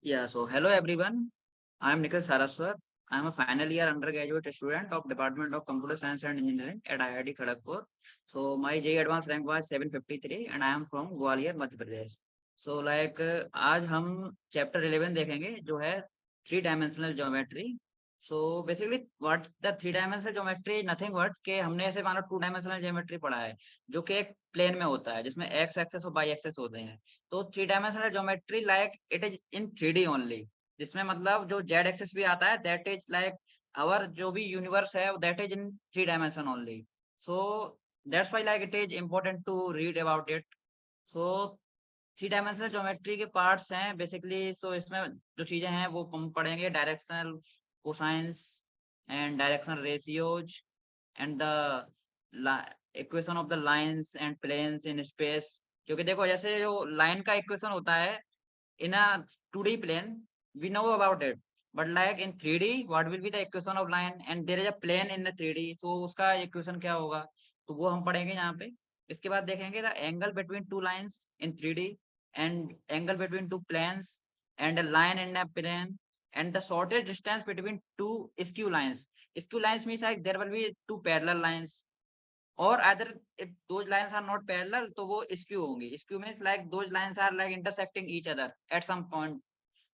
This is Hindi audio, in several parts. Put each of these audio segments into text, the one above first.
Yeah, so hello everyone. I am Nikhil Saraswat. I am a final year undergraduate student of Department of Computer Science and Engineering at IIT Kharagpur. So my JEE advanced rank was 753 and I am from Gwalior, Madhya Pradesh. So आज हम chapter 11 देखेंगे जो है three dimensional geometry. So basically what the three dimensional geometry is nothing but कि हमने ऐसे मानो टू डायमेंशनल ज्योमेट्री पढ़ा है जो कि एक प्लेन में होता है जिसमें एक्स एक्सेस और वाई एक्सेस होते हैं. तो three dimensional geometry like it is in 3D only, जिसमें मतलब जो जेड एक्सिस भी आता है दैट इज लाइक आवर जो भी यूनिवर्स है that is in three dimension only. So that's why like it is important to read about it. So three dimensional geometry के पार्ट्स हैं बेसिकली. सो इसमें जो चीजें हैं वो हम पढ़ेंगे directional cosines and directional ratios and the equation of the lines and planes in space. क्योंकि देखो जैसे जो लाइन का इक्वेशन होता है in a 2D plane, we know about it. But like in 3D, what will be the equation of line? And there is a plane in the 3D, so उसका equation क्या होगा? तो वो हम पढ़ेंगे यहाँ पे. इसके बाद देखेंगे the angle between two lines in 3D and angle between two planes and a line in a plane and the shortest distance between two skew lines. Skew lines means like there will be two parallel lines or either if those lines are not parallel तो वो skew होंगी. Skew means like those lines are like intersecting each other at some point.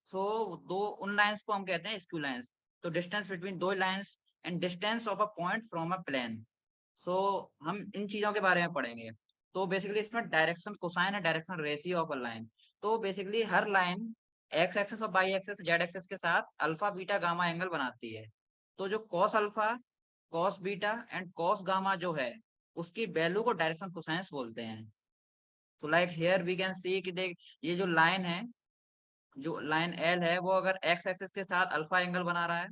So दो उन lines को हम कहते हैं skew lines. तो distance between those lines and distance of a point from a plane. So हम इन चीजों के बारे में पढ़ेंगे. तो बेसिकली इसमें डायरेक्शन कोसाइन है, direction ratio of a line. तो बेसिकली हर लाइन एक्स एक्सेस और वाई एक्सेस जेड एक्सेस के साथ अल्फा बीटा गामा एंगल बनाती है. तो जो cos alpha cos beta and cos gamma जो है उसकी वैल्यू को डायरेक्शन कोसाइंस बोलते हैं. तो like here we can see कि देख ये जो लाइन है, जो लाइन एल है वो अगर एक्स एक्सिस के साथ अल्फा एंगल बना रहा है,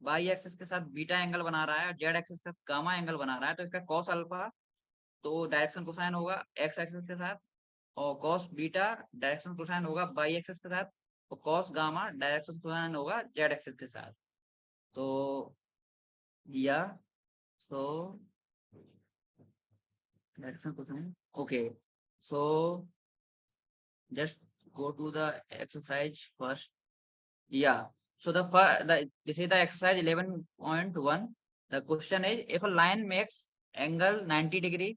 वाई एक्सिस के साथ बीटा एंगल बना रहा है और जेड एक्सिस के साथ गामा एंगल बना रहा है, तो इसका कॉस अल्फा तो डायरेक्शन कोसाइन होगा एक्स एक्सिस के साथ और कॉस बीटा डायरेक्शन कोसाइन होगा वाई एक्सिस के साथ और कॉस गामा डायरेक्शन कोसाइन होगा जेड एक्सिस के साथ. तो या so direction cosine okay. So just go to the exercise first. Yeah, so this is the exercise 11.1. The question is if a line makes angle 90 degree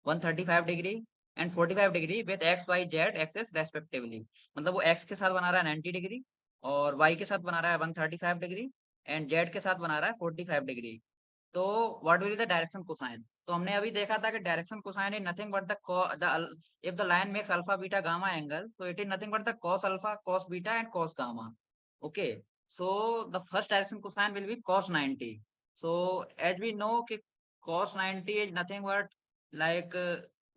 135 degree and 45 degree with x y z axis respectively. मतलब वो x के साथ बना रहा है 90 डिग्री और y के साथ बना रहा है 135 डिग्री एंड z के साथ बना रहा है 45 डिग्री. तो what will be the direction cosine? तो हमने अभी देखा था कि direction cosine is nothing but the if the line makes alpha beta gamma angle so it is nothing but the cos alpha cos beta and cos gamma. Okay, so the first direction cosine will be cos 90. So as we know कि cos 90 is nothing but like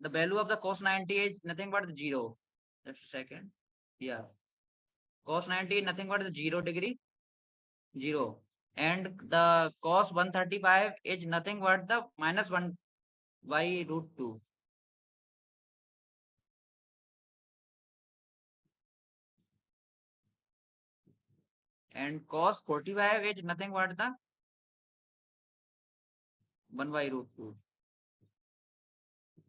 the value of the cos 90 is nothing but 0. Just a second. Yeah, cos 90 is nothing but 0 degree 0 and the cos 135 is nothing but the minus 1 by root 2. And cos 45 is nothing but the 1 by root 2.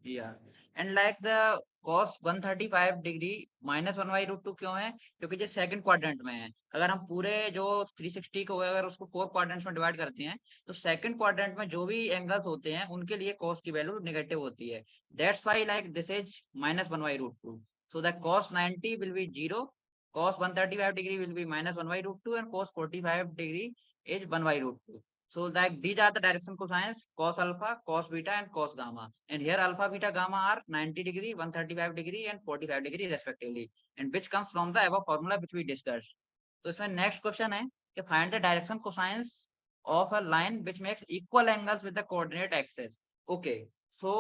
Yeah, and like the cos 135 degree minus 1 by root 2 क्यों है? क्योंकि जो सेकंड क्वाड्रेंट में है. अगर हम पूरे जो 360 को अगर उसको 4 क्वाड्रेंट्स में डिवाइड करते हैं तो सेकंड क्वाड्रेंट में जो भी एंगल्स होते हैं उनके लिए cos की वैल्यू नेगेटिव होती है. That's why like this is minus 1 by root 2. So the cos 90 will be 0, cos 135 degree will be minus 1 by root 2 and cos 45 degree is 1 by root 2. So like these are the direction cosines cos alpha, cos beta and cos gamma. And here alpha, beta, gamma are 90 degree, 135 degree and 45 degree respectively. And which comes from the above formula which we discussed. तो इसमें next question है कि find the direction cosines of a line which makes equal angles with the coordinate axis. Okay, so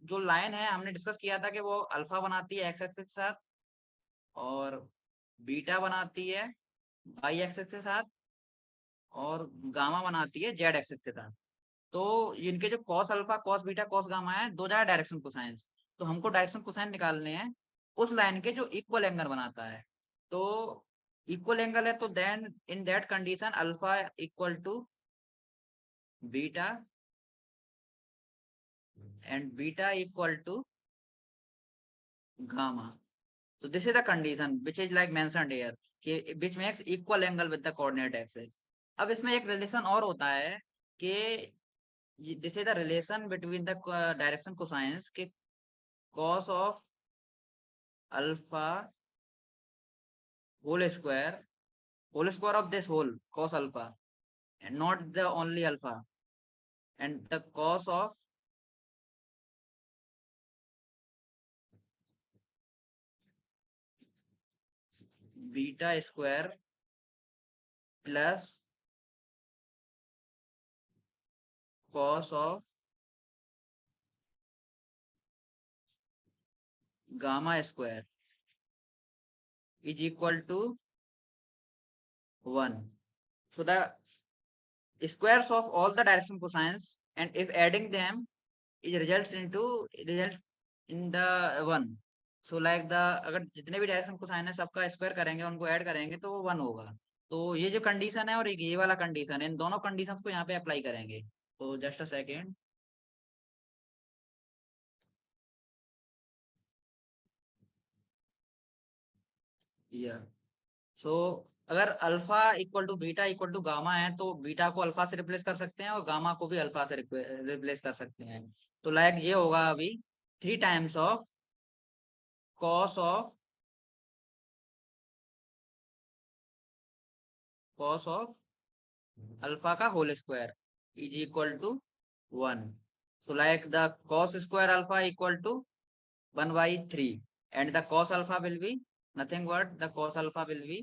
जो line है हमने डिस्कस किया था कि वो अल्फा बनाती है x एक्सिस के साथ और बीटा बनाती है y एक्सिस के साथ और गामा बनाती है जेड एक्सिस के साथ. तो इनके जो cos alpha cos beta cos gamma है दो ज्यादा डायरेक्शन कोसाइंस. तो हमको डायरेक्शन कोसाइन निकालने हैं उस लाइन के जो इक्वल एंगल बनाता है. तो इक्वल एंगल है तो then in that condition alpha equal to beta and beta equal to gamma. So this is the condition which is like mentioned here. कि which makes equal angle with the coordinate axis. अब इसमें एक रिलेशन और होता है कि this is the relation between the direction cosines के cos of alpha whole square of this whole cos alpha and not the only alpha, and the cos of beta square plus cos of gamma square is equal to 1. So the squares of all the direction cosines, and if adding them, it results in the 1. So like the अगर जितने भी डायरेक्शन कोसाइन है सबका स्क्वायर करेंगे, उनको ऐड करेंगे तो वो 1 होगा। तो ये जो कंडीशन है और एक ये वाला कंडीशन है, इन दोनों कंडीशंस को यहाँ पे अप्लाई करेंगे। तो जस्ट अ सेकेंड। या सो अगर alpha equal to beta equal to gamma है तो बीटा को अल्फा से रिप्लेस कर सकते हैं और गामा को भी अल्फा से रिप्लेस कर सकते हैं। तो लाइक ये होगा अभी 3 times of cos of alpha का whole square is equal to 1। So like the cos square alpha equal to 1/3 and the cos alpha will be nothing but the cos alpha will be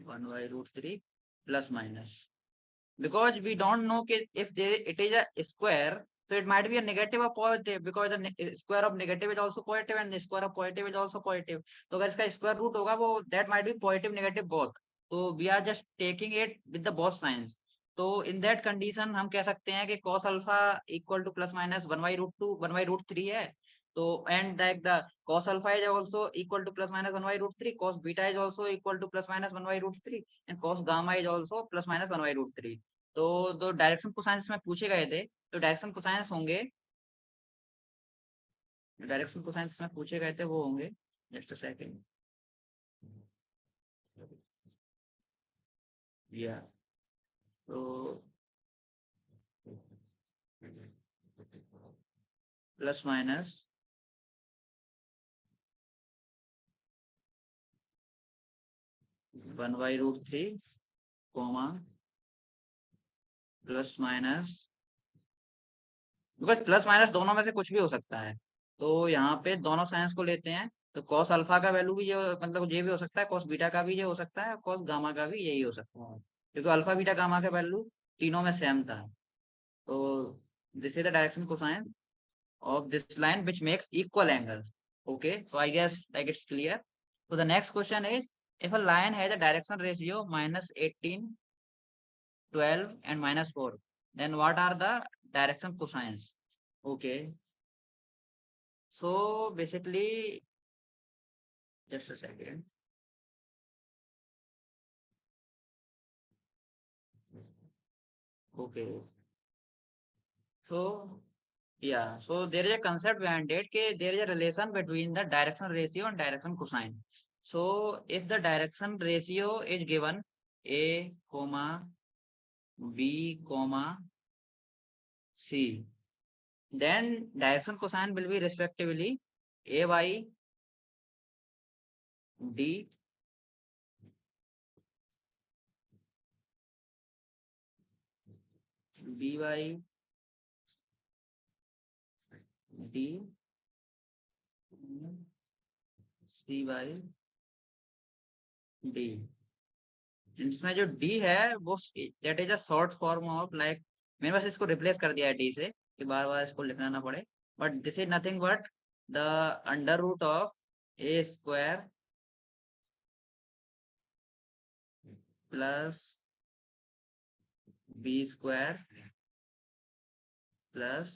1/√3 plus minus, because we don't know if it is a square, so it might be a negative or positive, because the square of negative is also positive and the square of positive is also positive। तो अगर इसका स्क्वायर रूट होगा वो that might be positive negative both, तो we are just taking it with the both signs। तो in that condition हम कह सकते हैं कि cos alpha equal to plus minus 1/√2 1/√3 है। तो and like the cos alpha is also equal to plus minus 1/√3, cos beta is also equal to plus minus 1/√3 and cos gamma is also plus minus 1/√3। तो जो डायरेक्शन कोसाइंस में पूछे गए थे, तो डायरेक्शन कोसाइंस में पूछे गए थे वो होंगे, जस्ट अ सेकंड। या तो plus minus 1/√3 comma plus minus, because plus minus दोनों में से कुछ भी हो सकता है, तो यहाँ पे दोनों साइंस को लेते हैं। तो कॉस अल्फा का वैल्यू भी ये मतलब ये भी हो सकता है, कॉस बीटा का भी ये हो सकता है, कॉस गामा का भी यही हो सकता है, क्योंकि अल्फा बीटा गामा का वैल्यू तीनों में सेम था। तो this is the direction cosine of this line which makes equal angles। Okay, so I guess like it's clear। So the next question is, if a line has a direction ratio -18, 12 and -4, then what are the direction cosines? Okay, so basically just a second। Okay, so yeah, so there is a concept behind it कि there is a relation between the direction ratio and direction cosine। So if the direction ratio is given a comma b comma c, then direction cosine will be respectively a by d b by d c by d। इसमें जो d है वो that is a short form of like, मैंने बस इसको रिप्लेस कर दिया है d से कि बार बार इसको लिखना ना पड़े, but this is nothing but the under root of a square plus b square plus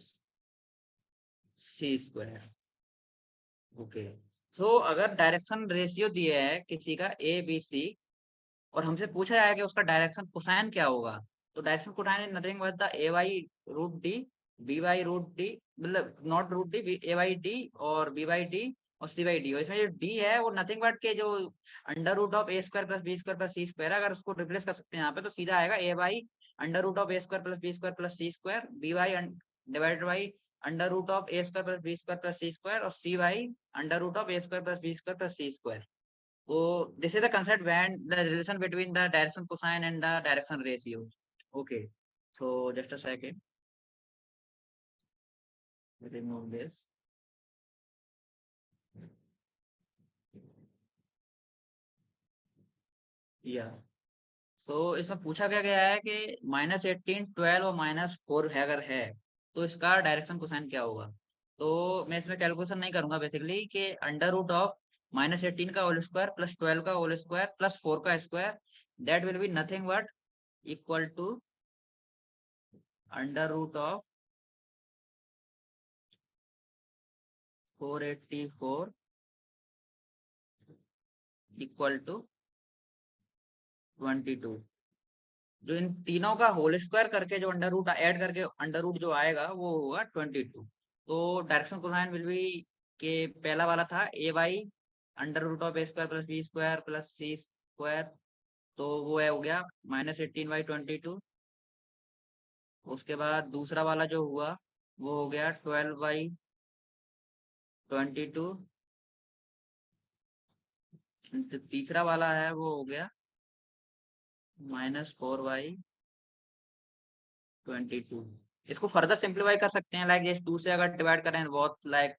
c square. Okay, so अगर डायरेक्शन रेशियो दिए है किसी का ए बी सी और हमसे पूछा जाए कि उसका डायरेक्शन कोसाइन क्या होगा, तो direction cosine is nothing but the a by root d b by root d, मतलब not root d, a by d और बी बाई डी और सी बाई डी। और इसमें जो डी है वो नथिंग बट के जो under root of A square plus B square plus C square, अगर उसको रिप्लेस कर सकते हैं यहाँ पे तो सीधा आएगा a by under root of A square plus B square plus C square, b by divided by under root of A square plus B square plus C square और c by under root of A square plus B square plus C square. So this is the concept when the relation between the direction cosine and the direction ratio. Okay. So just a second. Remove this. Yeah. So इसमें पूछा क्या गया है कि -18, 12 और -4 अगर है तो इसका डायरेक्शन कोसाइन क्या होगा। तो मैं इसमें कैलकुलेशन नहीं करूंगा बेसिकली कि अंडर रूट ऑफ -18 का होल स्क्वायर प्लस 12 का होल स्क्वायर प्लस 4 का square, that will be nothing but equal to under root of 484 equal to 22। जो इन तीनों का होल स्क्वायर करके जो अंडर रूट ऐड करके अंडर रूट जो आएगा वो होगा 22। तो डायरेक्शन कोसाइन विल बी के पहला वाला था a by under root of A square plus B square plus C square, तो वो है हो गया -18/22। उसके बाद दूसरा वाला जो हुआ वो हो गया 12/22। तीसरा वाला है वो हो गया -4/22। इसको फर्दर सिंप्लीफाई कर सकते हैं, लाइक ये 2 से अगर डिवाइड करें बहुत, लाइक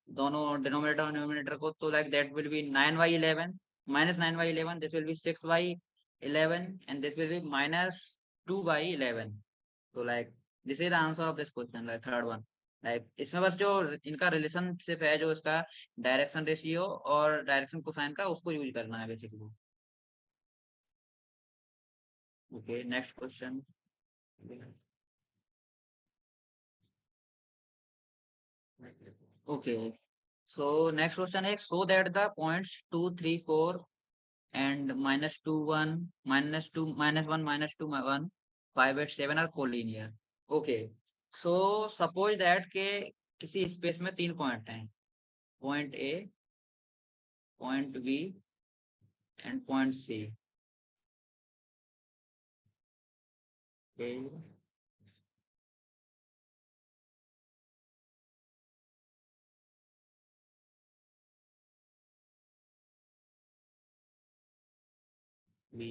दोनों डिनोमिनेटर और न्यूमिनेटर को, तो like that will B 9/11 -9/11, this will B 6/11 and this will B -2/11। तो like this is the answer of this question, like third one. Like इसमें बस जो इनका रिलेशनशिप है जो इसका डायरेक्शन रेशियो और डायरेक्शन कोसाइन का, उसको यूज करना है basically. Okay, next question. Okay. So next question is, so that the points 2, 3, 4 and -2, 1, -2, -1, -2, 1, 5, 8, 7 are collinear. Okay. So suppose that के किसी स्पेस में 3 पॉइंट हैं, point A, point B and point C। A, B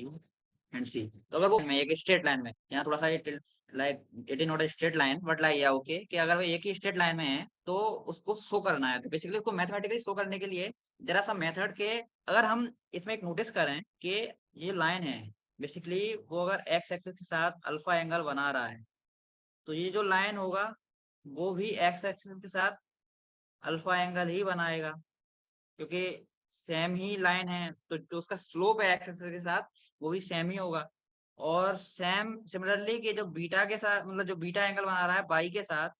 and सी। तो अगर वो में एक स्ट्रेट लाइन में, यहाँ थोड़ा सा like it is not a straight line but like या ओके कि अगर वो एक ही स्ट्रेट लाइन में है तो उसको शो करना है। तो बेसिकली उसको मैथमेटिकली शो करने के लिए देयर आर सम मेथड के, अगर हम इसमें एक नोटिस करें कि ये लाइन है बेसिकली वो अगर एक्स एक्सिस के साथ अल्फा एंगल बना रहा है, तो ये जो लाइन होगा वो भी एक्स एक्सिस के साथ अल्फा एंगल ही बनाएगा, क्योंकि सेम ही लाइन है तो जो उसका स्लोप है एक्स एक्सिस के साथ वो भी सेम ही होगा। और सेम सिमिलरली कि जो बीटा के साथ, मतलब जो बीटा एंगल बना रहा है बाई के साथ,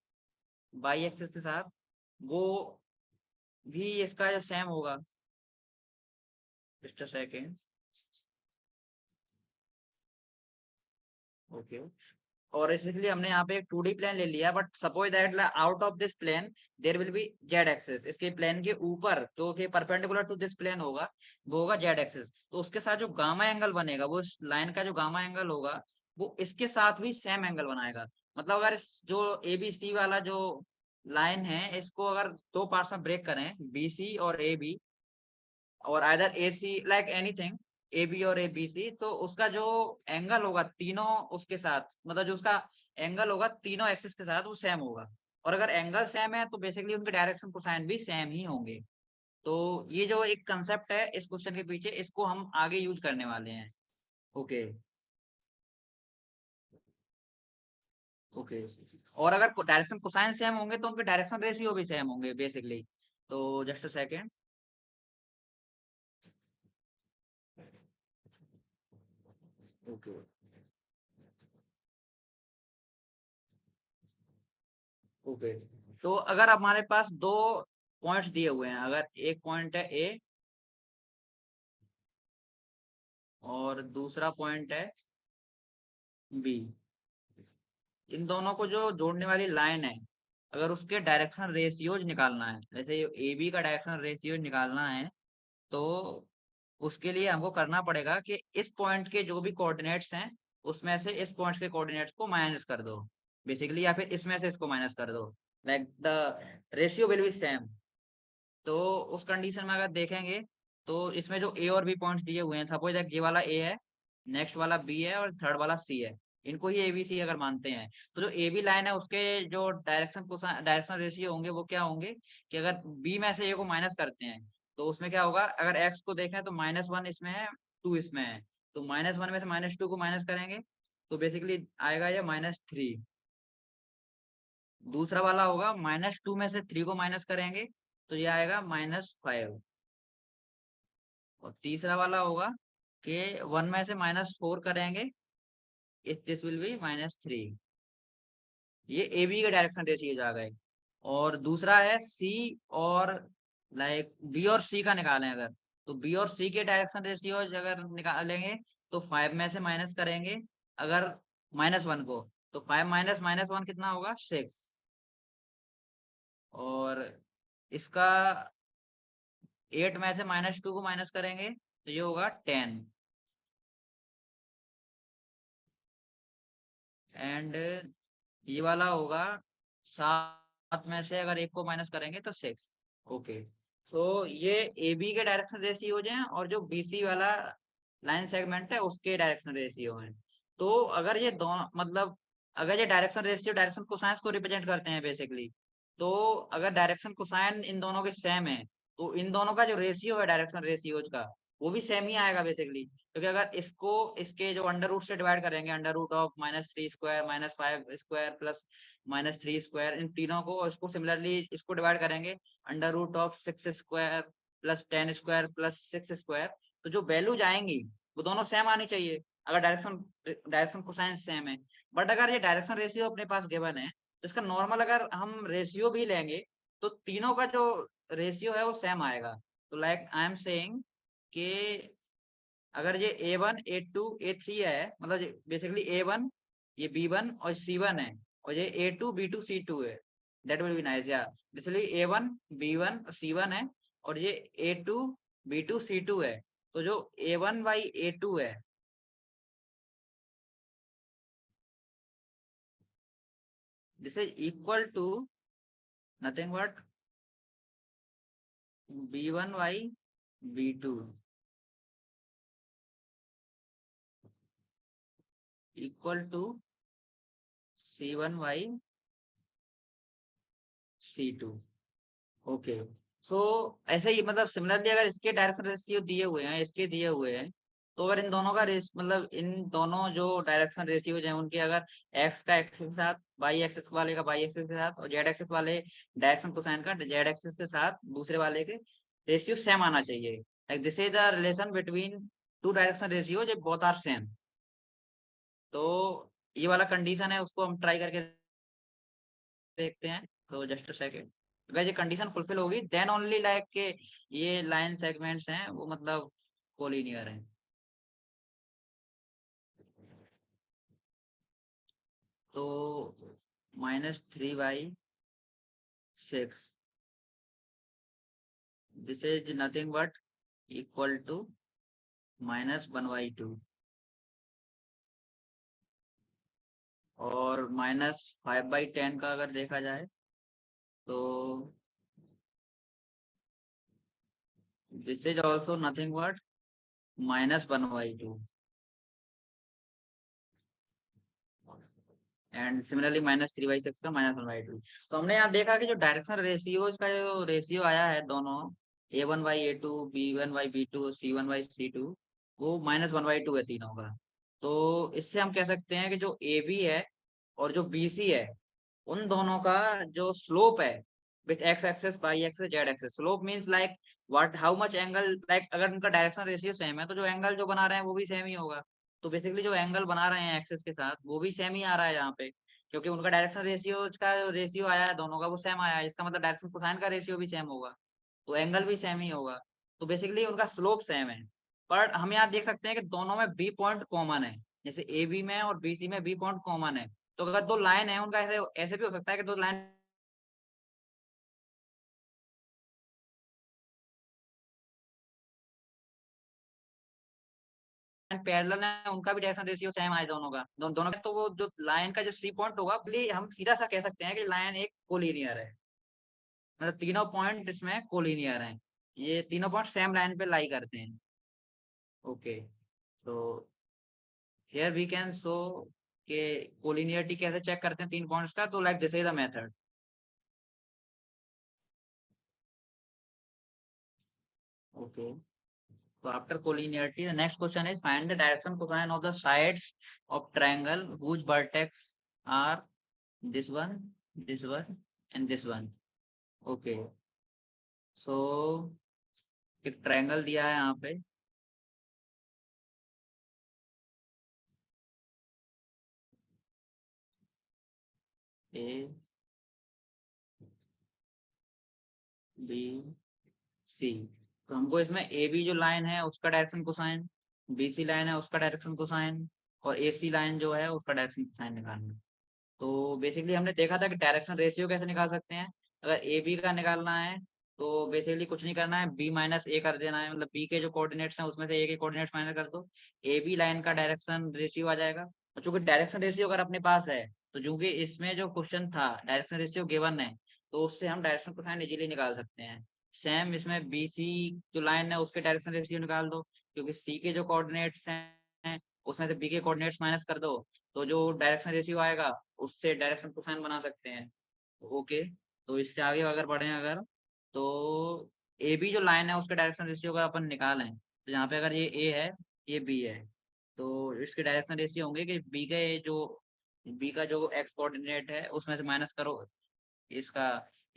बाई एक्सिस के साथ, वो भी इसका जो सेम होगा। Just a second. ओके। और इसलिए हमने यहाँ पे एक 2D प्लेन ले लिया, but suppose that out of this plane there will be Z axis. इसके प्लेन के ऊपर जो कि परपेंडिकुलर टू दिस प्लेन होगा वो होगा जेड एक्सिस। तो उसके साथ जो गामा एंगल बनेगा, वो इस लाइन का जो गामा एंगल होगा वो इसके साथ भी सेम एंगल बनाएगा। मतलब अगर इस जो एबीसी वाला जो लाइन है इसको अगर दो पार्ट्स में ब्रेक करें, बीसी और ए बी, और either A C like anything, A B और ए बी सी, तो उसका जो एंगल होगा तीनों उसके साथ, मतलब जो उसका एंगल होगा तीनों एक्सिस के साथ वो सेम होगा। और अगर एंगल सेम है तो बेसिकली उनके डायरेक्शन कोसाइन भी सेम ही होंगे। तो ये जो एक कंसेप्ट है इस क्वेश्चन के पीछे, इसको हम आगे यूज करने वाले हैं। ओके। ओके। और अगर डायरेक्शन कोसाइन सेम होंगे तो उनके डायरेक्शन रेशियो भी सेम होंगे बेसिकली। तो just a second. Okay. Okay. तो अगर हमारे पास दो पॉइंट्स दिए हुए हैं, अगर एक पॉइंट है ए और दूसरा पॉइंट है बी, इन दोनों को जो जोड़ने वाली लाइन है, अगर उसके डायरेक्शन रेशियोज निकालना है, जैसे ए बी का डायरेक्शन रेशियो निकालना है, तो उसके लिए हमको करना पड़ेगा कि इस पॉइंट के जो भी कोऑर्डिनेट्स हैं, उसमें से इस पॉइंट के कोऑर्डिनेट्स को माइनस कर दो बेसिकली, या फिर इसमें से इसको माइनस कर दो, like the ratio will be same. तो उस कंडीशन में अगर देखेंगे, तो इसमें जो ए और बी पॉइंट्स दिए हुए हैं, सपोज दैट ये वाला ए है, नेक्स्ट वाला बी है और थर्ड वाला सी है, इनको ही ए बी सी अगर मानते हैं, तो जो ए बी लाइन है उसके जो डायरेक्शन रेशियो होंगे वो क्या होंगे, कि अगर बी में से ए को माइनस करते हैं, तो उसमें क्या होगा, अगर एक्स को देखें तो -1 इसमें है, 2 इसमें है, तो -1 में से -2 को माइनस करेंगे, तो बेसिकली आएगा ये -3। दूसरा वाला होगा -2 में से 3 को माइनस करेंगे, तो ये आएगा -5। और तीसरा वाला होगा कि 1 में से -4 करेंगे, दिस विल बी -3। ये ए बी के डायरेक्शन रेशियो आ गए। और दूसरा है सी और लाइक बी और सी का निकालें अगर, तो बी और सी के डायरेक्शन रेशियो अगर निकालेंगे, तो 5 में से माइनस करेंगे अगर -1 को, तो 5 माइनस -1 कितना होगा, 6। और इसका 8 में से -2 को माइनस करेंगे, तो ये होगा 10। एंड ये वाला होगा 7 में से अगर एक को माइनस करेंगे तो 6। ओके, सो ये ए बी के डायरेक्शन रेशियो हैं और जो बी सी वाला लाइन सेगमेंट है उसके डायरेक्शन रेशियो हैं। तो अगर ये दोनों मतलब, अगर ये डायरेक्शन कोसाइंस को रिप्रेजेंट करते हैं बेसिकली, तो अगर डायरेक्शन कोसाइन इन दोनों के सेम है, तो इन दोनों का जो रेशियो है डायरेक्शन रेशियोज का, वो भी सेम ही आएगा बेसिकली, क्योंकि अगर इसको इसके जो अंडर रूट से डिवाइड करेंगे, under root of -3 square -5 square plus -3 square, इन तीनों को, और इसको सिमिलरली इसको डिवाइड करेंगे under root of 6 square plus 10 square plus 6 square, तो जो वैल्यूज आएंगी वो दोनों सेम आनी चाहिए, अगर डायरेक्शन कोसाइन सेम है। बट अगर ये डायरेक्शन रेशियो अपने पास गिवन है, तो इसका नॉर्मल अगर हम रेशियो भी लेंगे, तो तीनों का जो रेशियो है वो सेम आएगा। तो लाइक आई एम सेइंग कि अगर ये A1 A2 A3 है, मतलब बेसिकली A1, ये B1 और C1 है, और ये A2 B2 C2 है, दैट विल बी नाइस। या बेसिकली A1 B1 C1 है, और ये A2 B2 C2 है, तो जो A1 बाई A2 है, this is equal to nothing but B1 by B2 equal to C1 by C2। Okay, so ऐसे ही मतलब सिमिलरली अगर इसके डायरेक्शन रेशियो दिए हुए हैं, इसके दिए हुए हैं, तो अगर इन दोनों का रेस मतलब इन दोनों जो डायरेक्शन रेशियोज हैं उनके, अगर एक्स का एक्सिस के साथ, वाई एक्सिस वाले का वाई एक्सिस के साथ, और जेड एक्सिस वाले डायरेक्शन कोसाइन का जेड एक्सिस के साथ दूसरे वाले के रेशियो सेम आना चाहिए, like this is the relation between two direction ratio जो बोथ आर सेम। तो ये वाला कंडीशन है, उसको हम ट्राई करके देखते हैं। तो जस्ट अ सेकेंड, अगर ये कंडीशन फुलफिल होगी देन ओनली लाइक के ये लाइन सेगमेंट्स हैं वो मतलब कोलिनियर हैं। तो -3/6, this is nothing but equal to -1/2, और -5/10 का अगर देखा जाए, तो this is also nothing but -1/2, and similarly -3/6 का -1/2। तो हमने यहाँ देखा कि जो डायरेक्शन रेशियोज का जो रेशियो आया है दोनों, A1/A2 B1/B2 C1/C2, वो -1/2 है तीनों का। तो इससे हम कह सकते हैं कि जो AB है और जो BC है, उन दोनों का जो स्लोप है with X axes by axes Z axes, slope means like what how much angle, like अगर उनका डायरेक्शन रेशियो सेम है, तो जो एंगल जो बना रहे हैं वो भी सेम ही होगा। तो बेसिकली जो एंगल बना रहे हैं एक्सेस के साथ वो भी सेम ही आ रहा है यहाँ पे, क्योंकि उनका डायरेक्शन रेशियो का रेशियो आया है दोनों का वो सेम आया है, इसका मतलब डायरेक्शन कोसाइन का रेशियो भी सेम होगा, तो एंगल भी सेम ही होगा। तो बेसिकली उनका स्लोप सेम है। पर हम यहाँ देख सकते हैं कि दोनों में बी पॉइंट कॉमन है, जैसे ए बी में और बी सी में बी पॉइंट कॉमन है, तो अगर दो लाइन है उनका ऐसे ऐसे भी हो सकता है कि दो लाइन पैरेलल है, उनका भी डायरेक्शन रेशियो सेम आए दोनों का, दोनों का। तो वो जो लाइन का जो सी पॉइंट होगा, प्ली हम सीधा सा कह सकते हैं कि लाइन एक कोलिनियर है, मतलब तीनों पॉइंट इसमें कोलिनियर हैं, ये तीनों पॉइंट सेम लाइन पे लाई करते हैं। ओके, तो हियर वी कैन शो कि कोलिनियरिटी कैसे चेक करते हैं तीन पॉइंट्स का, तो like this is the method. Okay, so after collinearity, the next question is find the direction cosine of the sides of triangle whose vertex are this one, and this one. Okay, so एक ट्रायंगल दिया है यहाँ पे, ए बी सी। तो हमको इसमें ए बी जो लाइन है उसका direction cosine, B C line है उसका डायरेक्शन कोसाइन, और ए सी लाइन जो है उसका डायरेक्शन कोसाइन निकालना है। तो बेसिकली हमने देखा था कि डायरेक्शन रेशियो कैसे निकाल सकते हैं। अगर ए बी का निकालना है तो बेसिकली कुछ नहीं करना है, बी माइनस ए कर देना है, मतलब बी के जो कोऑर्डिनेट्स हैं उसमें से ए के कोऑर्डिनेट्स माइनस कर दो, ए बी लाइन का डायरेक्शन रेशियो आ जाएगा। और चूंकि डायरेक्शन रेशियो अगर अपने पास है, तो चूंकि इसमें जो क्वेश्चन था डायरेक्शन रेशियो गिवन है, तो उससे हम डायरेक्शन कोसाइन इजीली निकाल सकते हैं। सेम इसमें बी सी जो लाइन है उसके डायरेक्शन रेशियो निकाल दो, क्योंकि सी के जो कोऑर्डिनेट्स हैं उसमें से बी के कोऑर्डिनेट्स माइनस कर दो, तो जो डायरेक्शन रेशियो आएगा उससे डायरेक्शन कोसाइन बना सकते हैं। ओके, तो इससे आगे अगर बढ़े अगर, तो ए बी जो लाइन है उसके डायरेक्शन रेशियो अगर अपन निकालें, तो यहाँ पे अगर ये ए है ये बी है, तो इसके डायरेक्शन रेशियो होंगे कि बी का जो एक्स कोऑर्डिनेट है उसमें से माइनस करो इसका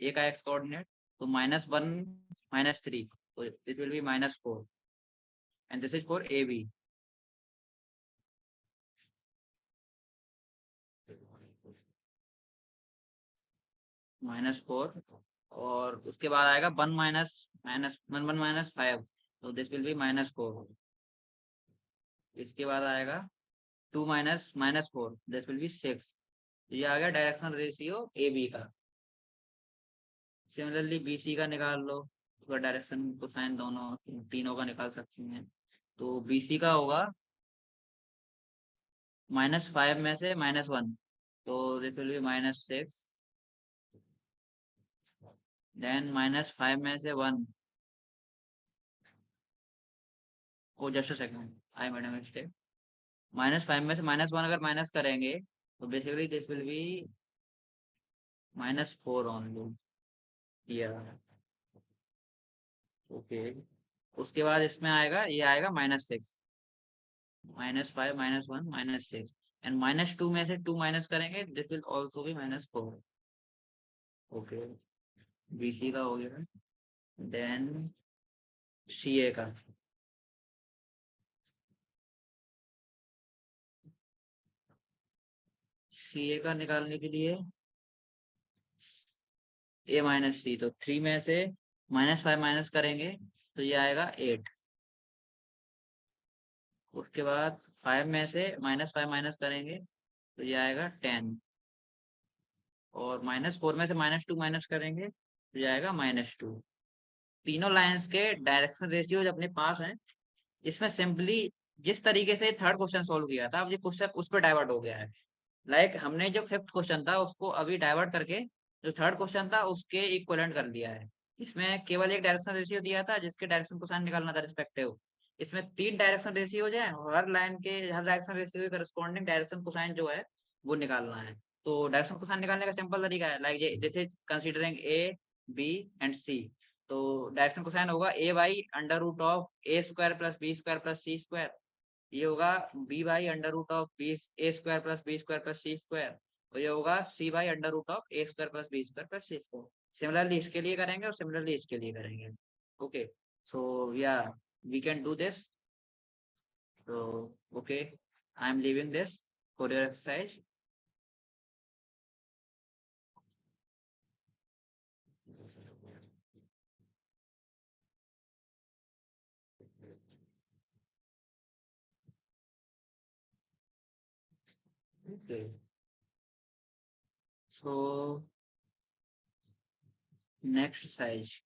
ए का एक्स कोऑर्डिनेट, तो -1 -3, तो this will be -4, and this is for A B. -4, और उसके बाद आएगा 1 माइनस 5, तो दिस विल बी -4। इसके बाद आएगा 2 -4, दिस विल बी 6। ये आ गया डायरेक्शन रेशियो ए बी का। सिमिलरली बी सी का निकाल लो, उसका डायरेक्शन कोसाइन दोनों तीनों का निकाल सकते हैं। तो बी सी का होगा -5 में से -1, तो दिस विल बी -6, देन -5 में से 1, oh just a second, I made a mistake. -5 में से -1 अगर माइनस करेंगे, तो basically this will be -4 only, या ओके। उसके बाद इसमें आएगा, ये आएगा -6, -5 -1 -6, एंड -2 में से 2 माइनस करेंगे, this will also be -4। Okay, B C का हो गया, देन सी ए का। सी ए का निकालने के लिए ए माइनस सी, तो 3 में से -5 माइनस करेंगे तो ये आएगा 8। उसके बाद 5 में से -5 माइनस करेंगे तो ये आएगा 10, और -4 में से -2 माइनस करेंगे तो ये आएगा -2। तीनों लाइंस के डायरेक्शन रेशियो अपने पास हैं। इसमें सिंपली जिस तरीके से थर्ड क्वेश्चन सोल्व किया था, अब ये क्वेश्चन उस पर डाइवर्ट हो गया है। हमने जो फिफ्थ क्वेश्चन था उसको अभी डाइवर्ट करके जो थर्ड क्वेश्चन था उसके इक्वलेंट कर दिया है। इसमें केवल एक डायरेक्शन रेशियो दिया था जिसके डायरेक्शन कोसाइन निकालना था रिस्पेक्टिव। इसमें 3 डायरेक्शन रेशियो है, और हर लाइन के हर डायरेक्शन रेशियो के करस्पॉन्डिंग डायरेक्शन कोसाइन जो है वो निकालना है। तो डायरेक्शन कोसाइन निकालने का सिंपल तरीका है, like this is considering a b and सी। तो डायरेक्शन कोसाइन होगा a by under root of A square plus B square plus C square, ये होगा b by under root of b a square plus B square plus C square, और ये होगा c by under root of A square plus B square plus C square. Similarly इसके लिए करेंगे और सिमिलरली इसके लिए करेंगे। ओके, सो या वी कैन डू दिस। तो okay, I am leaving this for your exercise. Okay. So next size.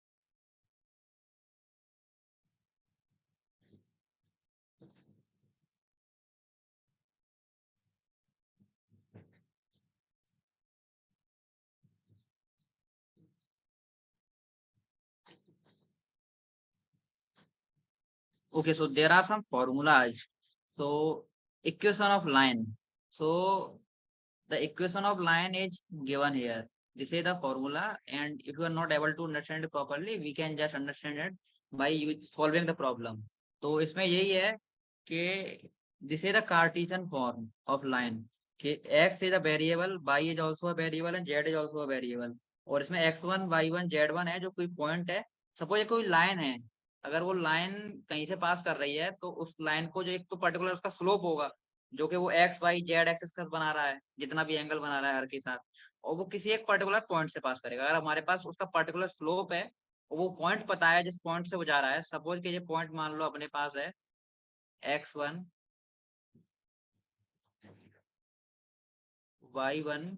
Okay, so there are some formulas. So equation of line. So the equation of line is given here. This is the formula, and if you are not able to understand it properly, we can just understand it by solving the problem. तो इसमें यही है कि this is the Cartesian form of line कि x is a variable, y is also a variable and z is also a variable. और इसमें x1, y1, z1 है जो कोई पॉइंट है. सपोज ये कोई लाइन है, अगर वो लाइन कहीं से पास कर रही है तो उस लाइन को जो एक तो पर्टिकुलर उसका स्लोप होगा जो कि वो एक्स वाई जेड एक्सिस का बना रहा है, जितना भी एंगल बना रहा है हर के साथ, और वो किसी एक पर्टिकुलर पॉइंट से पास करेगा. अगर हमारे पास उसका पर्टिकुलर स्लोप है और वो पॉइंट पता है जिस पॉइंट से वो जा रहा है, सपोज कि ये पॉइंट मान लो अपने पास है x1 y1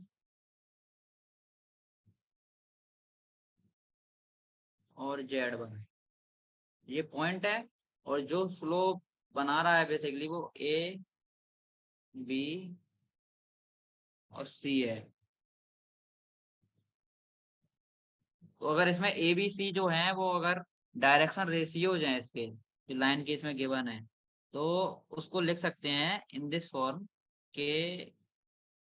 और z1 ये पॉइंट है, और जो स्लोप बना रहा है बेसिकली वो a b और c है. तो अगर इसमें ए बी सी जो है वो अगर डायरेक्शन रेशियोज हैं इसके जो लाइन के इसमें गिवन है, तो उसको लिख सकते हैं इन दिस फॉर्म के,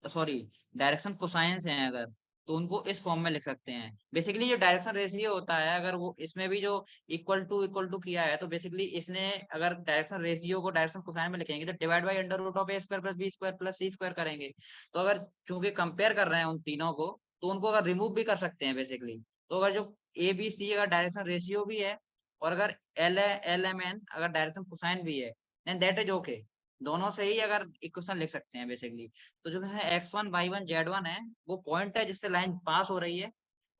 सॉरी, डायरेक्शन कोसाइंस हैं अगर, तो उनको इस फॉर्म में लिख सकते हैं. बेसिकली जो डायरेक्शन रेशियो होता है अगर वो इसमें भी जो इक्वल टू किया है, तो बेसिकली इसने अगर डायरेक्शन रेशियो को डायरेक्शन कोसाइन में लिखेंगे तो divide by under root of A square plus B square plus C square करेंगे. तो अगर चूंकि कंपेयर कर रहे हैं उन तीनों को, तो उनको अगर रिमूव भी कर सकते हैं बेसिकली. तो अगर जो ए बी सी अगर डायरेक्शन रेशियो भी है और अगर एल एम एन अगर डायरेक्शन कोसाइन भी है, देन दैट इज ओके. दोनों से ही अगर इक्वेशन लिख सकते हैं बेसिकली. तो जो है x1 y1 z1 है वो पॉइंट है जिससे लाइन पास हो रही है,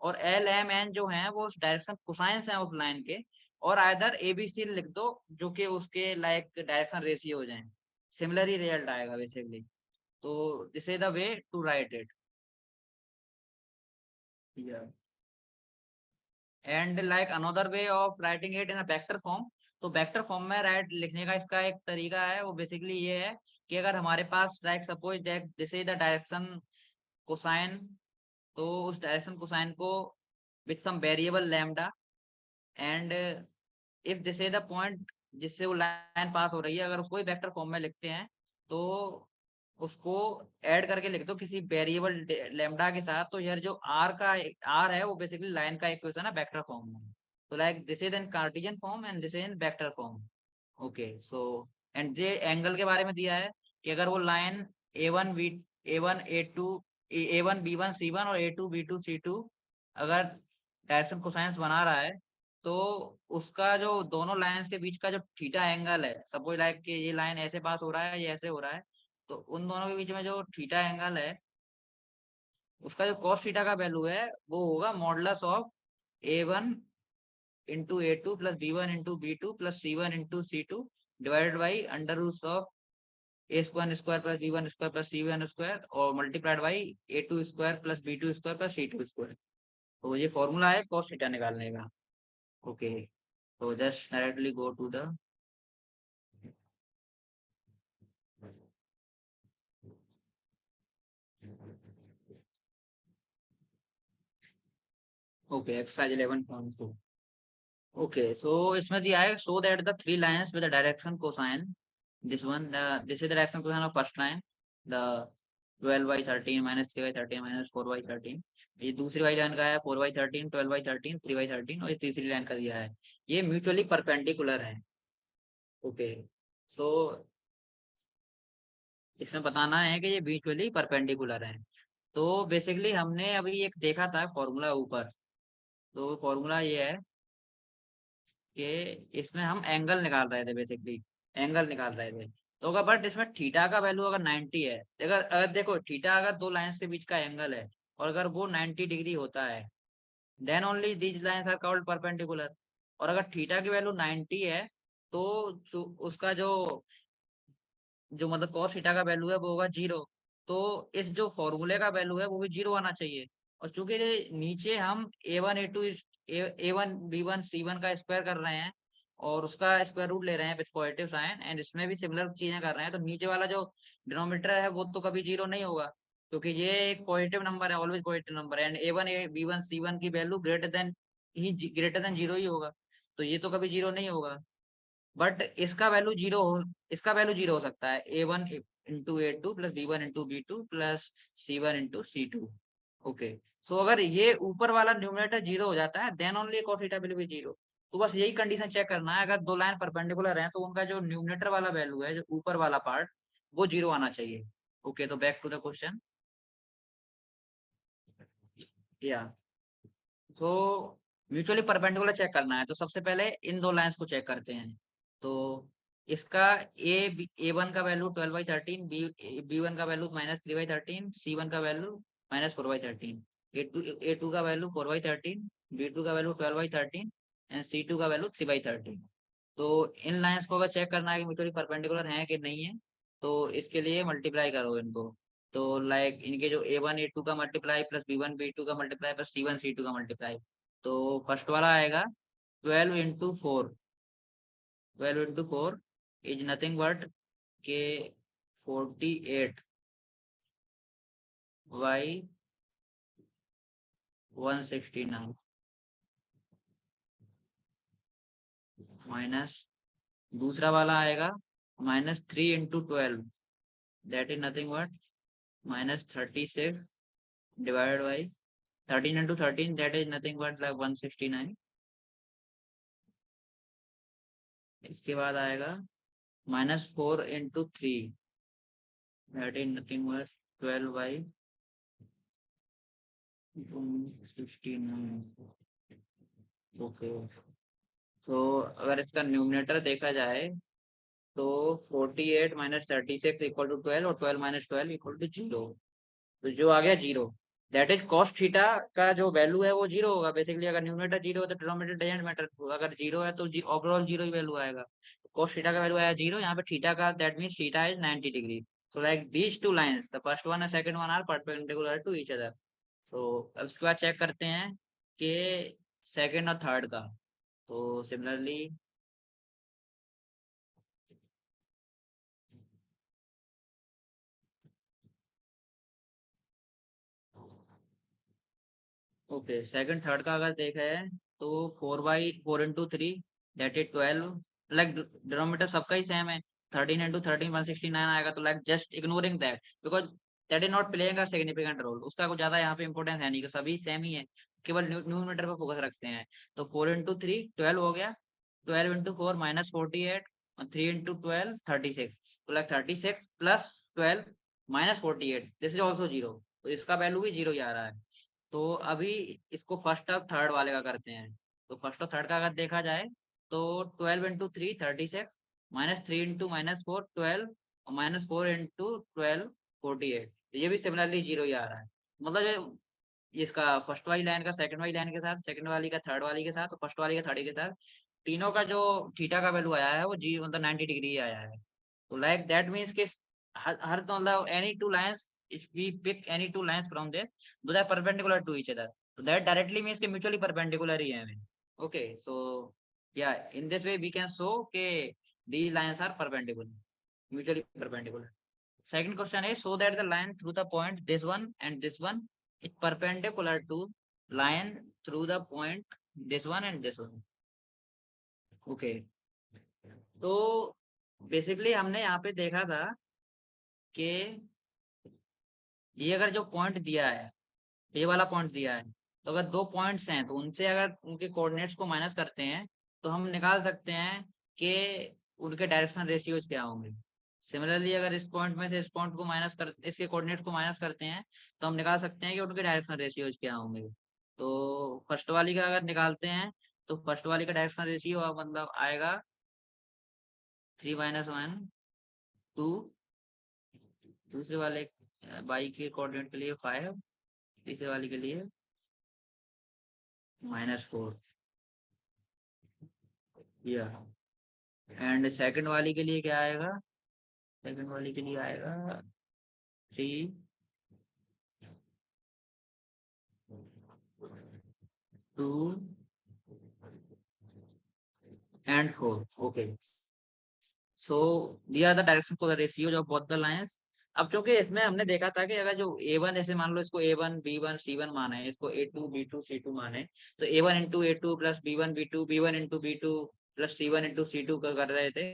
और एल एम एन जो है वो डायरेक्शन कोसाइंस है उस लाइन के, और आइदर ए बी सी लिख दो जो कि उसके लाइक डायरेक्शन रेशियो हो जाए, सिमिलर ही रिजल्ट आएगा बेसिकली. तो this is the way to write it. And like another way of writing it in a vector form. तो वेक्टर फॉर्म में राइट लिखने का इसका एक तरीका है, वो बेसिकली ये है कि अगर हमारे पास like suppose that this is the direction cosine, तो उस डायरेक्शन कोसाइन को with some variable lambda, and if this is the point जिससे वो लाइन पास हो रही है, अगर उसको ही वेक्टर फॉर्म में लिखते हैं तो उसको ऐड करके लिख दो किसी वेरिएबल लैम्डा के साथ, तो यार जो आर है वो बेसिकली लाइन का इक्वेशन है वेक्टर फॉर्म में. तो like this is in Cartesian form and this is in vector form. Okay, so and ये एंगल के बारे में दिया है कि अगर वो line a one b one c one और a two b two c two अगर डायरेक्शन कोसाइंस बना रहा है, तो उसका जो दोनों लाइंस के बीच का जो थीटा एंगल है, सपोज लाइक कि ये लाइन ऐसे पास हो रहा है, ये ऐसे हो रहा है, तो उन दोनों के बीच में जो थीटा एंगल है उसका जो कॉस थीटा का वैल्यू है वो होगा modulus of A1 into A2 plus B1 into बी2 plus C one into C2 divided by under root of a1 square plus b1 square plus c1 square और multiplied by a2 square plus b2 square plus c2 square. तो ये फॉर्मूला है कॉस थीटा निकालने का. Okay, so just directly go to the okay exercise 11.2. Okay, so इसमें दिया है show that the three lines with the direction cosine, this is the direction cosine of first line, the 12/13 minus 3/13 minus 4/13. ये दूसरी वाली लाइन का है 4/13 12/13 3/13, और ये तीसरी लाइन का दिया है ये म्यूचुअली परपेंडिकुलर है. ओके, सो इसमें बताना है कि ये म्यूचुअली परपेंडिकुलर है. तो बेसिकली हमने अभी एक देखा था फॉर्मूला ऊपर, तो फॉर्मूला ये है कि इसमें हम एंगल निकाल रहे थे, बेसिकली एंगल निकाल रहे थे. तो अगर बट इसमें थीटा का वैल्यू अगर 90 है, अगर देखो थीटा अगर दो लाइंस के बीच का एंगल है और अगर वो 90 डिग्री होता है, then only these lines are called perpendicular. और अगर थीटा की वैल्यू 90 है तो उसका जो जो मतलब cos थीटा का वैल्यू है वो होगा 0. तो इस जो फॉर्मूले का वैल्यू है वो भी 0 आना चाहिए। और चूंकि नीचे हम A1 A2 A1 B1 C1 का स्क्वायर कर रहे हैं और उसका स्क्वायर रूट ले रहे हैं विद पॉजिटिव साइन, एंड इसमें भी सिमिलर चीजें कर रहे हैं, तो नीचे वाला जो डिनोमिनेटर है वो तो कभी 0 नहीं होगा, क्योंकि ये एक पॉजिटिव नंबर है, ऑलवेज पॉजिटिव नंबर है, एंड A1 B1 C1 की वैल्यू ग्रेटर देन 0 ही होगा, तो ये तो कभी 0 नहीं होगा। बट इसका वैल्यू जीरो हो सकता है, A1 into A2 plus B1 into B2 plus C1 into C2। Okay, so अगर ये ऊपर वाला न्यूमरेटर जीरो हो जाता है then only cos theta will be zero. तो बस यही कंडीशन चेक करना है, अगर दो लाइन परपेंडिकुलर है तो उनका जो न्यूमरेटर वाला वैल्यू है, जो ऊपर वाला पार्ट, वो जीरो आना चाहिए। ओके, तो बैक टू द क्वेश्चन। या सो म्यूचुअली परपेंडिकुलर चेक करना है, तो सबसे पहले इन दो लाइंस को चेक करते हैं। तो इसका A1 का वैल्यू 12/13, B1 का वैल्यू -3/13, C1 का वैल्यू -4/13, A2 का वैल्यू 4/13, B2 का वैल्यू 12/13 एंड C2 का वैल्यू 3/13। तो इन लाइंस को अगर चेक करना है कि म्यूचुअली परपेंडिकुलर है कि नहीं है, तो इसके लिए मल्टीप्लाई करो इनको। तो लाइक इनके जो A1 A2 का मल्टीप्लाई प्लस B1 B2 का मल्टीप्लाई प्लस C1 C2 का मल्टीप्लाई। तो फर्स्ट वाला आएगा 12 into 4, 12 into 4 is nothing but के 48/169 माइनस, दूसरा वाला आएगा -3 into 12, that is nothing but -36 divided by 13 into 13, that is nothing but like 169। इसके बाद आएगा -4 into 3, that is nothing but 12/169। Okay, तो अगर इसका न्यूमरेटर देखा जाए तो 48 - 36 इक्वल टू 12 और 12 - 12 इक्वल टू 0। तो जो आ गया 0, दैट इज कॉस थीटा का जो वैल्यू है वो 0 होगा बेसिकली। अगर न्यूमरेटर 0 है तो डिनोमिनेटर डजंट मैटर, अगर 0 है तो ओवरऑल 0 ही वैल्यू आएगा। कॉस थीटा का वैल्यू आया 0, यहाँ पे थीटा का that means theta is 90 degree. So like these two lines, the first one and second one are perpendicular to each other. So अब इसके बाद चेक करते हैं कि सेकंड और थर्ड का। तो सिमिलरली ओके, सेकंड थर्ड का अगर देखा है तो 4/4 into 3 that is 12, like denominator सबका ही सेम है। 13 into 13 169 आएगा, तो like just ignoring that because that is not playing a significant role, उसका कुछ ज्यादा यहाँ पे इंपॉर्टेंस है नहीं कि सभी सेम ही है, केवल न्यूमरेटर पे फोकस रखते हैं। तो 4 into 3 12 हो गया, 12 into 4 -48 और 3 into 12 36, तो like 36 plus 12 -48 this is also 0, तो इसका वैल्यू भी 0 ही आ रहा है। तो अभी इसको फर्स्ट और थर्ड वाले का करते हैं। तो फर्स्ट और थर्ड का अगर देखा जाए तो 12 into 3 36, -3 into -4 12 और -4 into 12 48, ये भी सिमिलरली 0 ही आ रहा है। मतलब इसका फर्स्ट वाली लाइन का सेकंड वाली लाइन के साथ, सेकंड वाली का थर्ड वाली के साथ, और फर्स्ट वाली का थर्ड के साथ, तीनों का जो थीटा का वैल्यू आया है वो जी मतलब 90 डिग्री आया है। तो लाइक दैट मीन्स कि हर तो मतलब any two lines, if we pick any two lines from there, though are perpendicular to each other, तो दैट डायरेक्टली मीन्स कि म्यूचुअली परपेंडिकुलर ही है। ओके, सो या in this way we can show के these lines are perpendicular, mutually perpendicular. Second question is, so that the line through the point this one and this one is perpendicular to line through the point this one and this one. Okay, तो बेसिकली हमने यहाँ पे देखा था कि ये अगर जो पॉइंट दिया है, ये वाला पॉइंट दिया है, तो अगर दो पॉइंट्स हैं तो उनसे अगर उनके कोऑर्डिनेट्स को माइनस करते हैं तो हम निकाल सकते हैं कि उनके डायरेक्शन रेशियोज क्या होंगे। सिमिलरली अगर इस पॉइंट में से इस पॉइंट को माइनस कर इसके कोऑर्डिनेट्स को माइनस करते हैं तो हम निकाल सकते हैं कि उनके डायरेक्शन रेशियोज क्या होंगे। तो फर्स्ट वाली का अगर निकालते हैं तो फर्स्ट वाली का डायरेक्शन रेशियो मतलब आएगा 3 - 1 2, दूसरे वाले बाई के कोऑर्डिनेट के लिए 5, तीसरे वाले के लिए -4। या एंड सेकंड वाली के लिए क्या आएगा, सेकंड वाली के लिए आएगा 3 2 and 4. Okay. So these are the direction for the ratios of both the lines. अब चूंकि इसमें हमने देखा था कि अगर जो A1 ऐसे मान लो इसको A1 B1 C1 माना है, इसको A2 B2 C2 माने, तो A1 into A2 plus B1 B2 B1 into B2 plus C1 into C2 का कर रहे थे।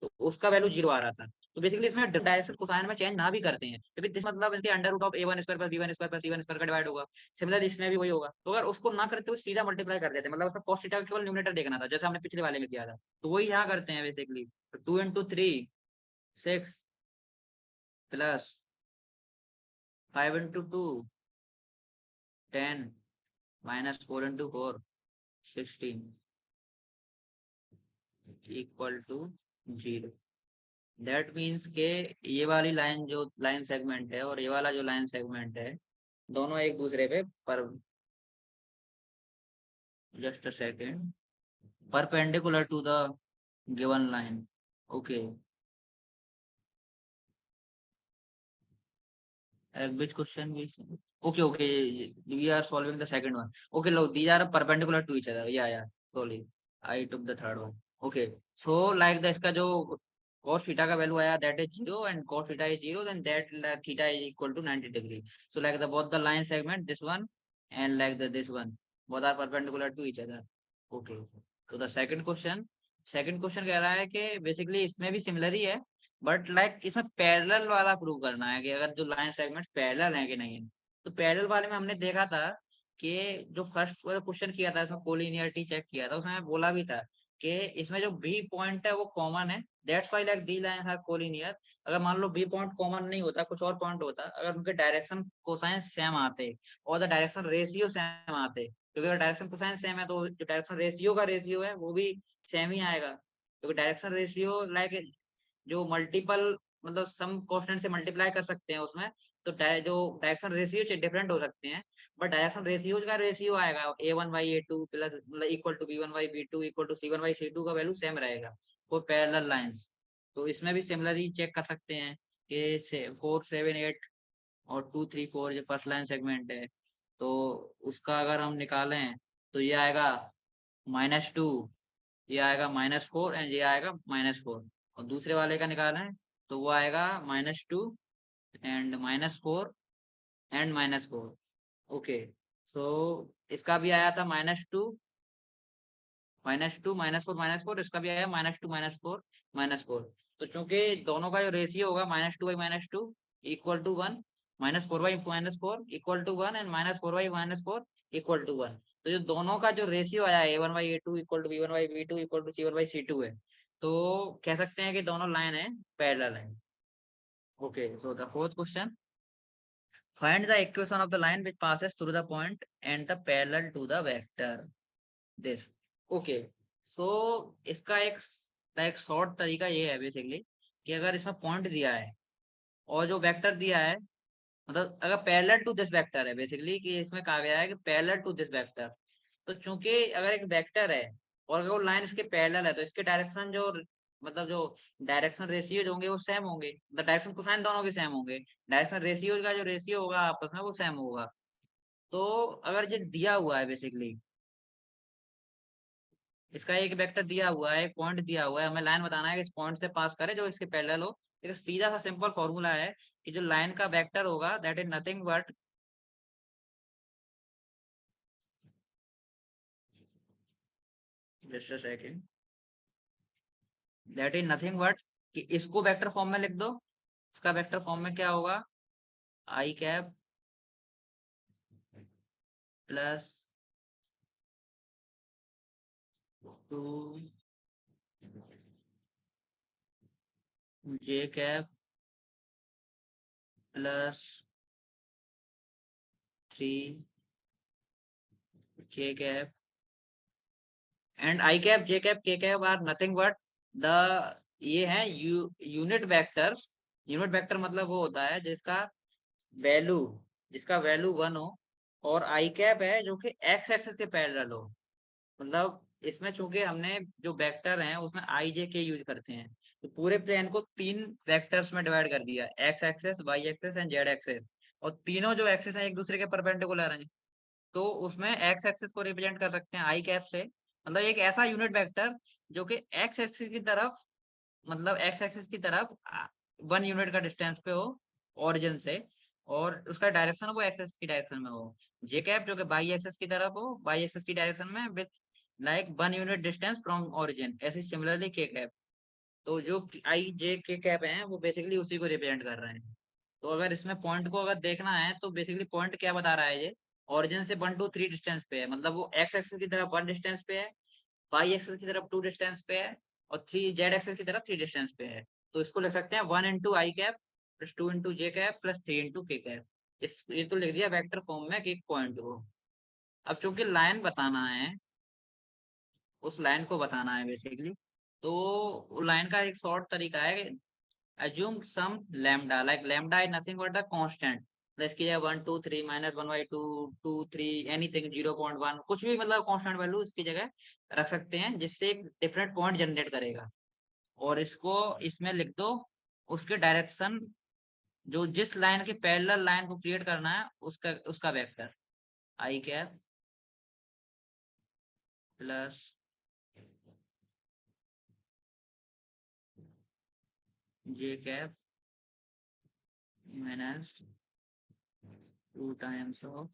तो उसका वैल्यू 0 आ रहा था। तो बेसिकली इसमें डायरेक्शन कोसाइन में चेंज ना भी करते हैं तो दिस मतलब इनके under root of A1 square plus B1 square plus C1 square का डिवाइड होगा। सिमिलर इसमें भी वही होगा। तो अगर उसको ना करते हुए सीधा मल्टीप्लाई कर देते, मतलब उसमें cos थीटा का केवल न्यूमरेटर देखना था, जैसे हमने पिछले वाले में किया था, तो वही यहाँ करते हैं basically. 2 into 3 6 plus 5 into 2 10 minus 4 into 4 16 equal to 0। That means के ये वाली लाइन जो लाइन सेगमेंट है और ये वाला जो लाइन सेगमेंट है, दोनों एक दूसरे पे पर just a second perpendicular to the given line. Okay, which question we okay we are solving the second one. Okay, look, these are perpendicular to each other. Yeah, sorry, I took the third one. Okay, so like the इसका जो cos theta का value आया that is 0 and cos theta is 0, then that theta is equal to 90 degree. So like the both the line segment, this one and like the this one, both are perpendicular to each other. Okay, so the second question कह रहा है कि basically इसमें भी similar ही है, बट लाइक इसमें पैरेलल वाला प्रूव करना है कि अगर जो लाइन सेगमेंट पैरेलल है कि नहीं है। तो पैरेलल वाले में हमने देखा था कि जो फर्स्ट क्वेश्चन किया था इसमें कोलिनियरिटी चेक किया था, उसमें बोला भी था कि इसमें जो बी पॉइंट है वो कॉमन है, that's why like the lines are collinear. अगर मान लो बी पॉइंट कॉमन नहीं होता, कुछ और पॉइंट होता, अगर उनके डायरेक्शन कोसाइन सेम आते और द डायरेक्शन रेशियो सेम आते, क्योंकि अगर डायरेक्शन कोसाइन सेम है तो जो डायरेक्शन रेशियो का रेशियो है वो भी सेम ही आएगा, क्योंकि डायरेक्शन रेशियो लाइक जो मल्टीपल मतलब सम कांस्टेंट से मल्टीप्लाई कर सकते हैं उसमें, तो जो डायरेक्शन रेशियो डिफरेंट हो सकते हैं, बट डायरेक्शन रेशियो का रेशियो आएगा A1/A2 प्लस मतलब equal to B1/B2 equal to C1/C2 का वैल्यू सेम रहेगा फॉर पैरेलल लाइंस। तो इसमें भी सिमिलरली चेक कर सकते हैं कि 4 7 8 और 2 3 4 जो फर्स्ट लाइन सेगमेंट है, तो उसका अगर हम निकालें तो ये आएगा -2, ये आएगा -4 एंड ये आएगा -4। और दूसरे वाले का निकालें तो वो आएगा -2 एंड -4 एंड -4। ओके, सो इसका भी आया था -2 -2 -4 इसका भी आया -2 -4 तो चूंकि दोनों का जो रेशियो होगा -2/-2 equal to 1, -4/-4 equal to 1 and -4/-4 equal to 1। तो जो दोनों का जो रेशियो आया A1/A2 equal to B1/B2 equal to C1/C2 है, तो कह सकते हैं कि दोनों लाइन है पैरेलल है। Okay, so the fourth question, find the equation of the line which passes through the point and the parallel to the vector this। Okay, so इसका एक शॉर्ट तरीका ये है बेसिकली कि अगर इसमें पॉइंट दिया है और जो वेक्टर दिया है, मतलब अगर पैरेलल टू दिस वेक्टर है बेसिकली, कि इसमें कहा गया है कि पैरेलल टू दिस वेक्टर, तो चूंकि अगर एक वेक्टर है और अगर वो लाइन इसके पैरेलल है तो इसके डायरेक्शन जो मतलब जो डायरेक्शन रेशियो होंगे वो सेम होंगे, मतलब डायरेक्शन कोसाइन दोनों के सेम होंगे, डायरेक्शन रेशियो का जो रेशियो होगा आपस में वो सेम होगा। तो अगर ये दिया हुआ है बेसिकली, इसका एक वेक्टर दिया हुआ है, एक पॉइंट दिया हुआ है, हमें लाइन बताना है कि इस पॉइंट से पास करे जो इसके पैरेलल हो। एक सीधा सा सिंपल फॉर्मूला है कि जो लाइन का वेक्टर होगा that is nothing but just a second, that is nothing but कि इसको वेक्टर फॉर्म में लिख दो। इसका वेक्टर फॉर्म में क्या होगा, i cap plus 2 j cap plus 3 के cap and i cap j cap k cap are nothing but the ये है यूनिट वेक्टर्स। यूनिट वेक्टर मतलब वो होता है जिसका वैल्यू 1 हो और आई कैप है जो कि एक्स एक्सिस के पैरेलल हो। मतलब इसमें चूंकि हमने जो वेक्टर हैं उसमें आई जे के यूज करते हैं, तो पूरे प्लेन को 3 वेक्टर्स में डिवाइड कर दिया, X axis, Y axis and Z axis. और तीनों जो एक्सिस हैं एक दूसरे के परपेंडिकुलर हैं, तो उसमें एक्स एक्सिस को रिप्रेजेंट कर सकते हैं आई कैप से। मतलब एक ऐसा यूनिट वेक्टर जो कि एक्स एक्सिस की तरफ, मतलब एक्स एक्सिस की तरफ 1 यूनिट का डिस्टेंस पे हो ओरिजिन से, और उसका डायरेक्शन वो एक्स एक्सिस की डायरेक्शन में हो। जे कैप जो कि बाई एक्सिस की तरफ हो, बाई एक्सिस की डायरेक्शन में with like 1 unit distance from origin. ऐसे सिमिलरली के कैप। तो जो आई जे के कैप हैं वो बेसिकली उसी को रिप्रेजेंट कर रहे हैं। तो अगर इसमें पॉइंट को अगर देखना है तो बेसिकली पॉइंट क्या बता रहा है, ये ओरिजिन से 1 to 3 डिस्टेंस पे है, मतलब वो एक्स एक्सिस की तरफ 1 डिस्टेंस पे है, वाई एक्सिस की तरफ 2 डिस्टेंस पे है, और 3 जेड एक्सिस की तरफ 3 डिस्टेंस पे है। तो इसको लिख सकते हैं 1 इंटू आई कैप प्लस 2 इंटू जे कैप प्लस 3 इंटू के कैप। इस ये तो लिख दिया वेक्टर फॉर्म में कि एक पॉइंट को। अब चूंकि लाइन बताना है, उस लाइन को बताना है बेसिकली, तो लाइन का एक शॉर्ट तरीका है, assume some lambda, like lambda is nothing but the constant। इसकी जगह 1 2 3 -1/2 2 3 एनीथिंग 0.1 कुछ भी, मतलब कांस्टेंट वैल्यू इसकी जगह रख सकते हैं, जिससे एक डिफरेंट पॉइंट जनरेट करेगा। और इसको इसमें लिख दो उसके डायरेक्शन, जो जिस लाइन के पैरेलल लाइन को क्रिएट करना है उसका उसका vector I cap plus J cap minus 2 times of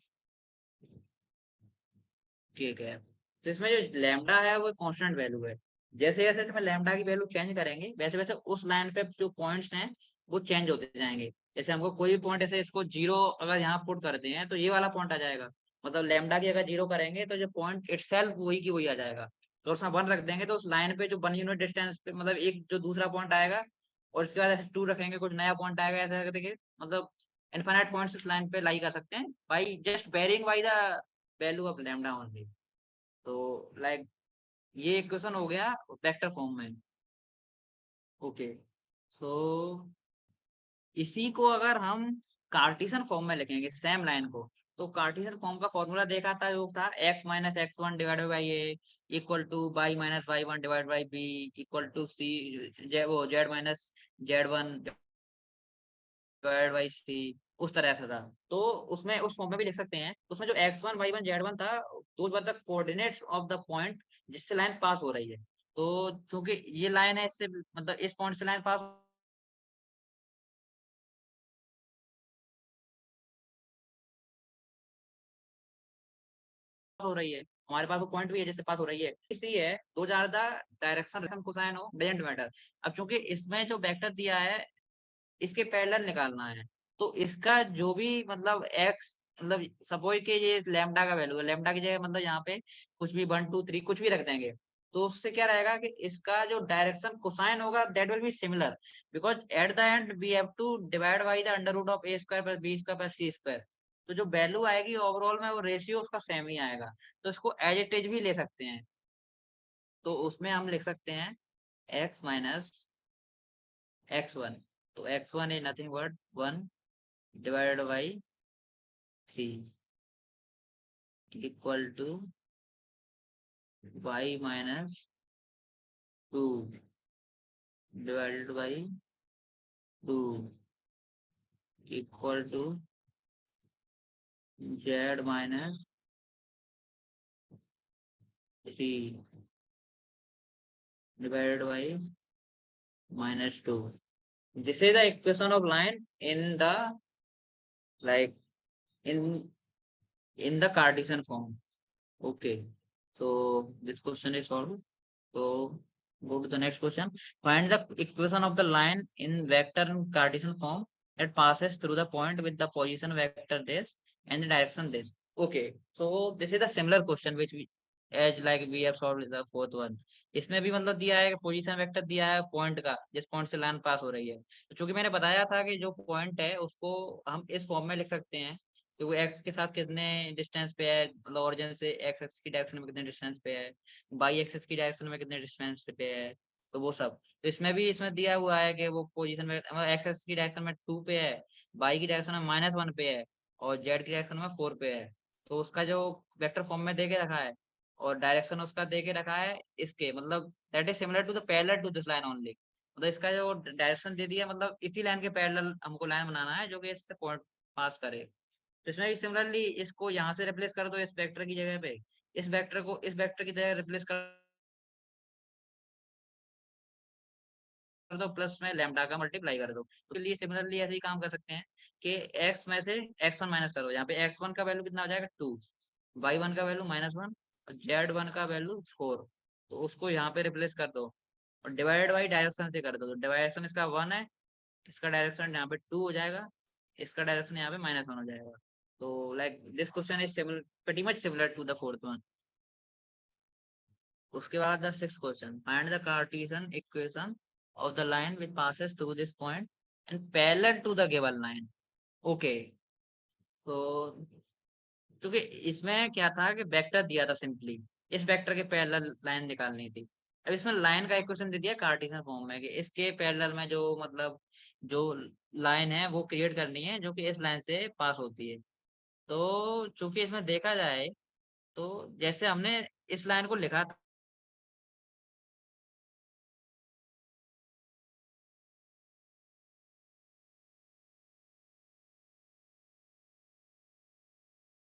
के कैप। तो इसमें जो लैम्डा है वो कांस्टेंट वैल्यू है। जैसे जैसे इसमें लैम्डा की वैल्यू चेंज करेंगे वैसे वैसे उस लाइन पे जो पॉइंट्स हैं वो चेंज होते जाएंगे। जैसे हमको कोई भी पॉइंट, ऐसे इसको 0 अगर यहाँ पुट करते हैं तो ये वाला पॉइंट आ जाएगा। मतलब लैम्डा की अगर 0 करेंगे तो जो पॉइंट इटसेल्फ वही की वही आ जाएगा। तो उसमें 1 रख देंगे तो उस लाइन पे जो 1 यूनिट डिस्टेंस पे, मतलब एक जो दूसरा पॉइंट आएगा, और इसके बाद ऐसे 2 रखेंगे, कुछ नया पॉइंट आएगा, ऐसे करके मतलब इनफाइनाइट पॉइंट्स उस लाइन पे लाई कर सकते हैं by just varying by the value of lambda only. तो लाइक ये इक्वेशन हो गया वेक्टर फॉर्म में। ओके, सो इसी को अगर हम कार्टेशियन फॉर्म में लिखेंगे सेम लाइन को, तो कार्टेशियन फॉर्म का फॉर्मूला देखा था, जो था x minus x one divided by A equal to by minus by one divide by b equal to c, वो z minus z one divide by c. उस तरह से था। तो उसमें उस फॉर्म में भी लिख सकते हैं। उसमें जो x one y one z one था, those were the coordinates of the point जिससे लाइन पास हो रही है। तो चूंकि ये लाइन है, इससे मतलब इस पॉइंट से लाइन पास हो रही है, हमारे पास वो पॉइंट भी है जिससे पास हो रही है, इसलिए है दो ज्यादा डायरेक्शन कोसाइन हो डजंट मैटर। अब चूंकि इसमें जो वेक्टर दिया है इसके पैरेलल निकालना है, तो इसका जो भी मतलब एक्स, मतलब सपोज के ये लैम्डा का वैल्यू है, लैम्डा की जगह मतलब यहाँ पे कुछ भी 1 2 3 कुछ भी रख देंगे, तो उससे क्या रहेगा कि इसका जो डायरेक्शन कोसाइन होगा that will be similar, because at the end we have to divide by the under root of A square plus B square plus C square. तो जो वैल्यू आएगी ओवरऑल में वो रेशियो उसका सेम ही आएगा। तो इसको एज इट इज भी ले सकते हैं। तो उसमें हम लिख सकते हैं एक्स माइनस एक्स वन। तो x one is nothing but 1 divided by 3 equal to y minus 2 divided by 2 equal to z minus 3 divided by minus 2. This is the equation of line in the, like, in the Cartesian form. Okay, so this question is solved. So go to the next question. Find the equation of the line in vector in Cartesian form that passes through the point with the position vector this and the direction this. Okay, so this is the similar question which we, as like we have solved the fourth one. इसमें भी मतलब दिया है पोजीशन वेक्टर दिया है पॉइंट का, जिस पॉइंट से लाइन पास हो रही है। तो चूंकि मैंने बताया था कि जो पॉइंट है उसको हम इस फॉर्म में लिख सकते हैं कि वो एक्स के साथ कितने डिस्टेंस पे है, मतलब ओरिजिन से एक्स एक्स की डायरेक्शन में कितने डिस्टेंस पे है, बाई एक्सिस की डायरेक्शन में कितने डिस्टेंस पे है। तो वो सब, तो इसमें भी इसमें दिया हुआ है कि वो पोजीशन में एक्स एक्स की डायरेक्शन में 2 पे है, बाई की डायरेक्शन में -1 पे है, और जेड की डायरेक्शन में 4 पे है। तो उसका जो वेक्टर फॉर्म में दे के रखा है और डायरेक्शन उसका दे के रखा है इसके, मतलब that is similar to the parallel to this line only. मतलब इसका जो डायरेक्शन दे दिया, मतलब इसी लाइन के पैरेलल हमको लाइन बनाना है जो कि इससे पॉइंट पास करे। तो इसमें भी सिमिलरली इसको यहाँ से रिप्लेस कर दो इस वेक्टर की जगह पे, इस वेक्टर को इस वेक्टर की जगह रिप्लेस कर दो, प्लस में लैम्डा का मल्टीप्लाई कर दो। तो इसके लिए सिमिलरली ऐसे ही काम कर सकते हैं कि x में से x1 माइनस करो। यहाँ पे x1 का वैल्यू कितना हो जाएगा 2, y1 का वैल्यू -1 और z1 का वैल्यू 4। तो उसको यहाँ पे रिप्लेस कर दो और डिवाइड बाई डायरेक्शन से कर दो। तो डायरेक्शन इसका 1 है, इसका डायरेक्शन यहाँ पे 2 हो जाएगा, इसका डायरेक्शन यहाँ पे -1 हो जाएगा। तो like this question is similar, pretty much similar to the fourth one. उसके बाद the sixth question, find the Cartesian equation of the line which passes through this point and parallel to the given line. Okay, तो क्योंकि इसमें क्या था कि वेक्टर दिया था सिंपली, इस वेक्टर के पैरेलल लाइन निकालनी थी। अब इसमें लाइन का इक्वेशन दे दिया कार्टेशियन फॉर्म में कि इसके पैरेलल में जो मतलब जो लाइन है वो क्रिएट करनी है जो कि इस लाइन से पास होती है। तो चूंकि इसमें देखा जाए तो जैसे हमने इस लाइन को लिखा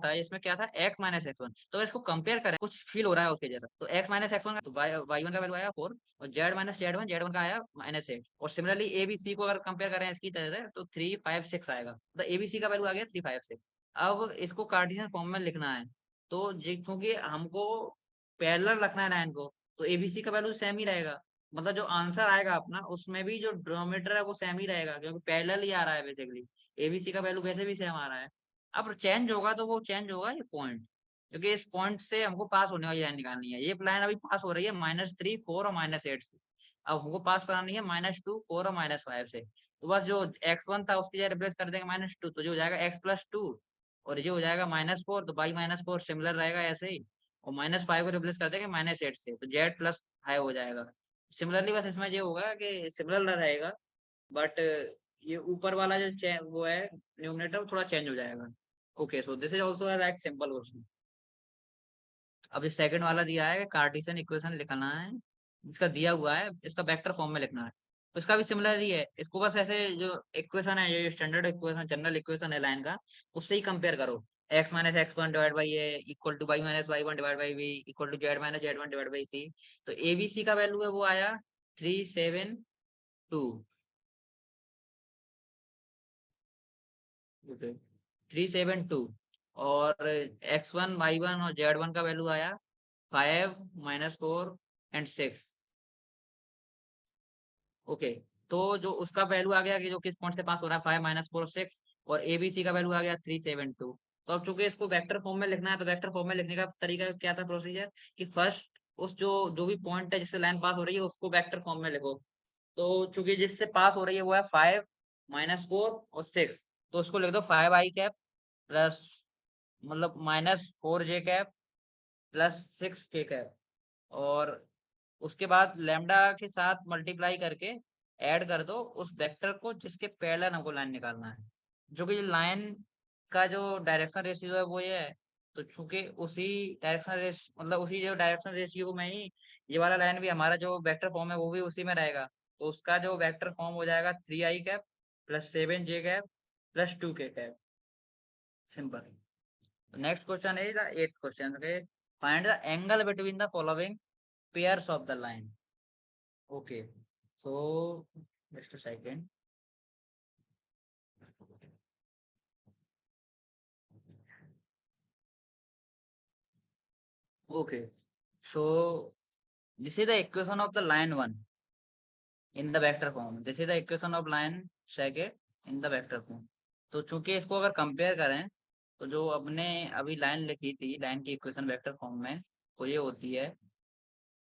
था, इसमें क्या था x माइनस x1, तो इसको कंपेयर करें कुछ फील हो रहा है उसके जैसा। तो x माइनस x1 का तो y1 का वैल्यू आया 4 और z माइनस z1 का आया -8। और सिमिलरली ए बी सी को अगर कंपेयर करें इसकी तरह से तो 3 5 6 आएगा। तो ए बी सी का वैल्यू आ गया 3 5 6। अब इसको कार्टेशियन फॉर्म में लिखना है, तो क्योंकि हमको पैरेलल रखना है लाइन को, तो एबीसी का वैल्यू सेम ही रहेगा। मतलब जो आंसर आएगा अपना उसमें भी जो डिनोमिनेटर है वो सेम ही रहेगा क्योंकि पैरेलल ही आ रहा है बेसिकली। एबीसी का वैल्यू वैसे भी सेम आ रहा है। अब चेंज होगा तो वो चेंज होगा ये पॉइंट, क्योंकि इस पॉइंट से हमको पास होने वाली लाइन निकालनी है। ये लाइन अभी पास हो रही है -3 4 और -8 से। अब हमको पास करानी है -2 4 और -5 से। तो बस जो x1 था उसकी जगह रिप्लेस कर देंगे -2, तो जो हो जाएगा x+2 और ये हो जाएगा -4। तो बाई -4 सिमिलर रहेगा ऐसे ही, और -5 को रिप्लेस कर देंगे -8 से, तो z+5 हो जाएगा। सिमिलरली बस इसमें ये होगा कि सिमिलर रहेगा, बट ये ऊपर वाला जो वो है न्यूमरेटर थोड़ा चेंज हो जाएगा। Okay, so this is also like simple question. अब इस सेकंड वाला दिया है कि कार्टेशियन इक्वेशन लिखना है, इसका दिया हुआ है, इसका वेक्टर फॉर्म में लिखना है। तो इसका भी सिमिलर ही है, इसको बस ऐसे जो इक्वेशन है, ये स्टैंडर्ड इक्वेशन जनरल इक्वेशन है लाइन का, उससे ही कंपेयर करो। x minus x1 divide by A equal to y minus y1 divide by b equal to z minus z1 divide by c। तो एबीसी का वैल्यू है वो आया 372। 372 और x1 y1 और z1 का वैल्यू आया 5 -4 एंड 6। ओके, तो जो उसका वैल्यू आ गया कि जो किस पॉइंट से पास हो रहा है 5 -4 6, और एबीसी का वैल्यू आ गया 372। तो अब चूंकि इसको वेक्टर फॉर्म में लिखना है तो वेक्टर फॉर्म में लिखने का तरीका क्या था, प्रोसीजर, कि फर्स्ट उस जो जो भी पॉइंट है जिससे लाइन पास हो रही है उसको वेक्टर फॉर्म में लिखो। तो चूंकि जिससे पास हो रही है वो है 5 -4 और 6, तो उसको लिख दो 5i कैप प्लस मतलब -4j cap plus 6k cap. और उसके बाद लैम्डा के साथ मल्टीप्लाई करके ऐड कर दो उस वेक्टर को जिसके पैरेलल हमको लाइन निकालना है, जो कि लाइन का जो डायरेक्शन रेशियो है वो ये है। तो चूंकि उसी डायरेक्शन रेस मतलब उसी जो डायरेक्शन रेशियो में ही ये वाला लाइन भी हमारा जो वेक्टर फॉर्म है वो भी उसी में रहेगा। तो उसका जो वेक्टर फॉर्म हो जाएगा 3i cap plus 7j cap plus 2k cap. Simple. Next question is the eighth question. Okay, find the angle between the following pairs of the line. Okay, so just a second. Okay, so this is the equation of the line 1 in the vector form. This is the equation of line second in the vector form. तो चूंकि इसको अगर कंपेयर करें तो जो अपने अभी लाइन लिखी थी लाइन की इक्वेशन वेक्टर फॉर्म में वो ये होती है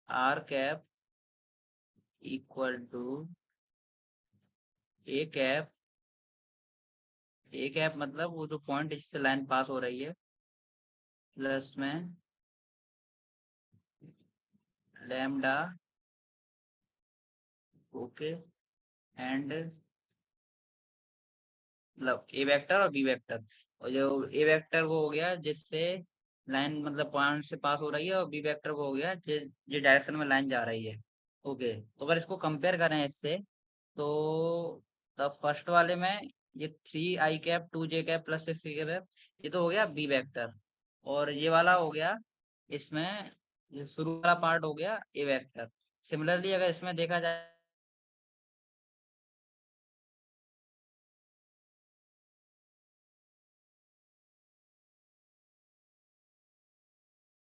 r cap equal to a cap. a cap मतलब वो जो पॉइंट जिससे लाइन पास हो रही है प्लस में लैम्डा। ओके, एंड मतलब ए वेक्टर और बी वेक्टर। और जो ए वेक्टर वो हो गया जिससे लाइन मतलब पॉइंट से पास हो रही है, और बी वेक्टर वो हो गया जिस जिस डायरेक्शन में लाइन जा रही है। ओके, तो अगर इसको कंपेयर करें इससे, तो द फर्स्ट वाले में ये 3 i cap 2 j cap plus 6 k cap, ये तो हो गया बी वेक्टर। और ये वाला हो गया इसमें, ये शुरू वाला पार्ट हो गया ए वेक्टर। सिमिलरली अगर इसमें देखा जाए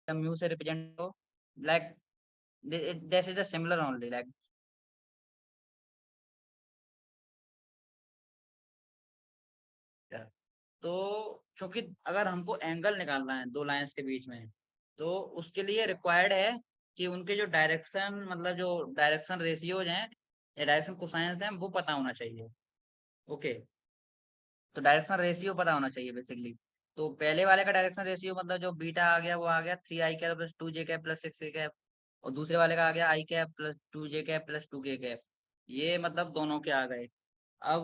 म्यू से रिप्रेजेंट हो, like this is the similar only like. तो चूंकि अगर हमको एंगल निकालना है दो लाइंस के बीच में, तो उसके लिए रिक्वायर्ड है कि उनके जो डायरेक्शन मतलब जो डायरेक्शन रेशियोज हैं या डायरेक्शन कोसाइंस हैं वो पता होना चाहिए। ओके, तो डायरेक्शन रेशियो पता होना चाहिए बेसिकली। तो पहले वाले का डायरेक्शन रेशियो मतलब जो बीटा आ गया वो आ गया 3 i cap plus 2 j cap plus 6 k cap, और दूसरे वाले का आ गया i cap plus 2 j cap plus 2 k cap. ये मतलब दोनों के आ गए। अब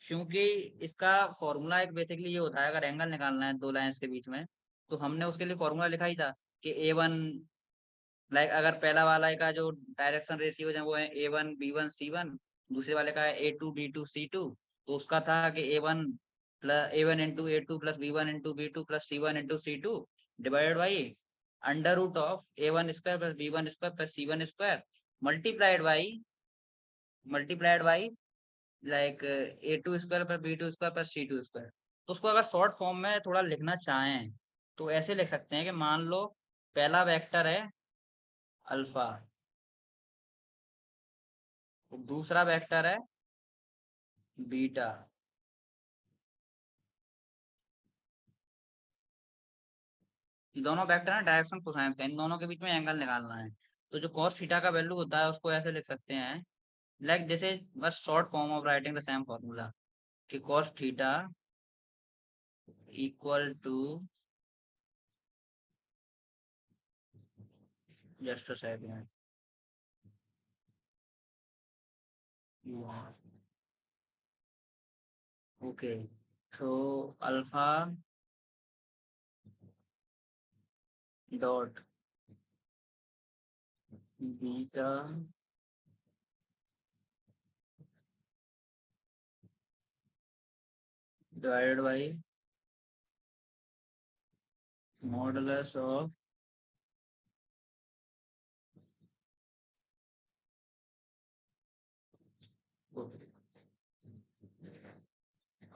चूंकि इसका फॉर्मूला एक बेसिकली ये होता है, अगर एंगल निकालना है दो लाइंस के बीच में, तो हमने उसके लिए फॉर्मूला लिखा ही था कि A1, लाइक अगर पहला वाला का जो डायरेक्शन रेशियो है वो है A1 B1 C1, दूसरे वाले का है A2 B2 C2, तो उसका था कि A1 into A2 plus B1 into B2 plus C1 into C2 divided by under root of A1 square plus B1 square plus C1 square multiplied by like A2 square plus B2 square plus C2 square. तो उसको अगर शॉर्ट फॉर्म में थोड़ा लिखना चाहें तो ऐसे लिख सकते हैं कि मान लो पहला वेक्टर है अल्फा, दूसरा वेक्टर है बीटा। दोनों वेक्टर हैं डायरेक्शन कोसाइन का, इन दोनों के बीच में एंगल निकालना है। तो जो cos थीटा का वैल्यू होता है उसको ऐसे लिख सकते हैं, लाइक दिस इज बस short form of writing the same formula, कि cos theta equal to, just a second, okay, तो alpha dot beta divided by modulus of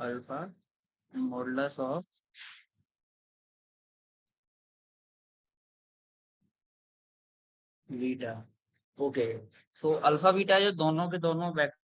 alpha modulus of beta. Okay, so alpha beta जो दोनों के दोनों वेक्टर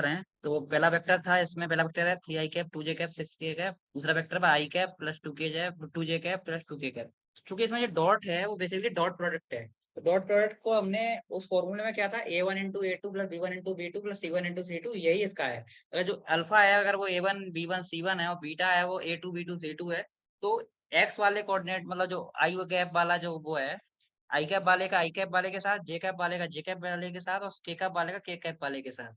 हैं, तो पहला वेक्टर था इसमें, पहला वेक्टर है 3 i cap 2 j cap 6 k cap, दूसरा वेक्टर है i cap plus 2 cap plus 2 k cap. चूंकि इसमें जो डॉट है वो बेसिकली डॉट प्रोडक्ट है, तो डॉट प्रोडक्ट को हमने उस फॉर्मूले में क्या था A1 into A2 plus B1 into B2 plus C1 into C2, यही इसका है। अगर जो अल्फा है अगर वो A1 B1 C1 है और बीटा है वो A2 B2 C2 है, तो एक्स वाले कोऑर्डिनेट मतलब जो आई कैप वाला जो वो है, आई कैप वाले के साथ, जे कैप वाले का जे कैप वाले के साथ, और के कैप वाले का के कैप वाले के साथ,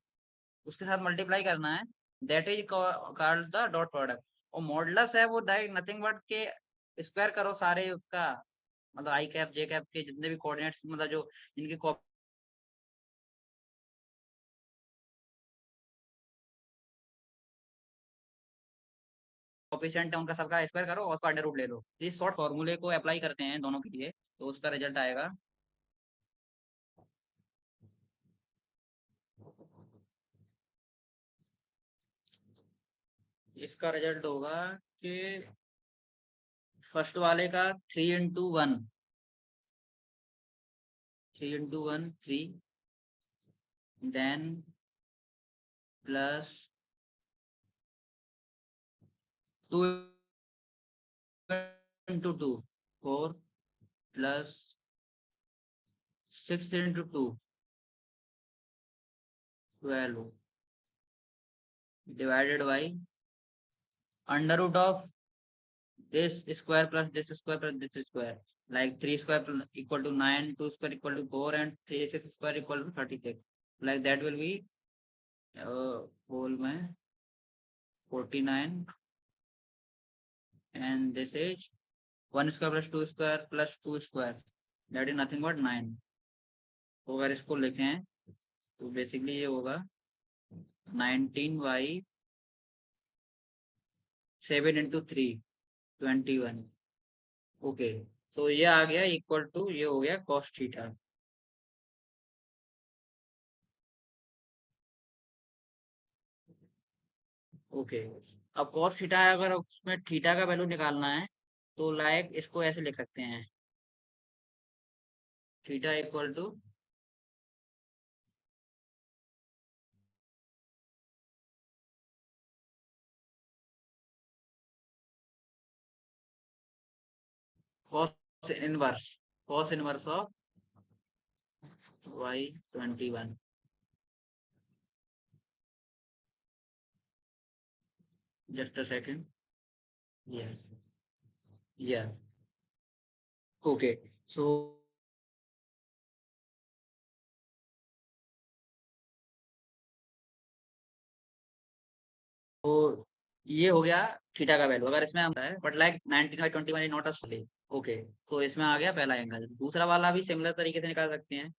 उसके साथ मल्टीप्लाई करना है। That is called the dot product. और मॉडुलस है वो नथिंग बट के स्क्वायर करो सारे उसका, मतलब आई कैप जे कैप के जितने भी कोऑर्डिनेट्स मतलब जो इनके कोफिशिएंट है उनका सबका स्क्वायर करो और उसका अंडर रूट ले लो। इस शॉर्ट फॉर्मूले को अप्लाई करते हैं दोनों के लिए, तो उसका रिजल्ट आएगा, इसका रिजल्ट होगा कि फर्स्ट वाले का 3 into 1, 3 into 1 3, then plus 2 into 2 4, plus 6 into 2 12, divided by under root of this square plus this square, like 3 square equal to 9, 2 square equal to 4, and 3 6 square equal to 36, like that will be whole में 49 and this is 1 square plus 2 square plus 2 square, that is nothing but 9. तो अगर इसको लिखें तो बेसिकली ये होगा 19 by 7 into 3, 21. ओके, सो ये आ गया इक्वल टू, ये हो गया cos थीटा. ओके, अब cos थीटा अगर उसमें थीटा का वैल्यू निकालना है तो लाइक इसको ऐसे लिख सकते हैं, theta equal to cos inverse of y21. Just a second. Yeah. Yeah. Okay. So ये हो गया थीटा का वैल्यू. अगर इसमें हम है but like 19/21 is not a solid. Okay, so इसमें आ गया पहला एंगल. दूसरा वाला भी सिमिलर तरीके से निकाल सकते हैं.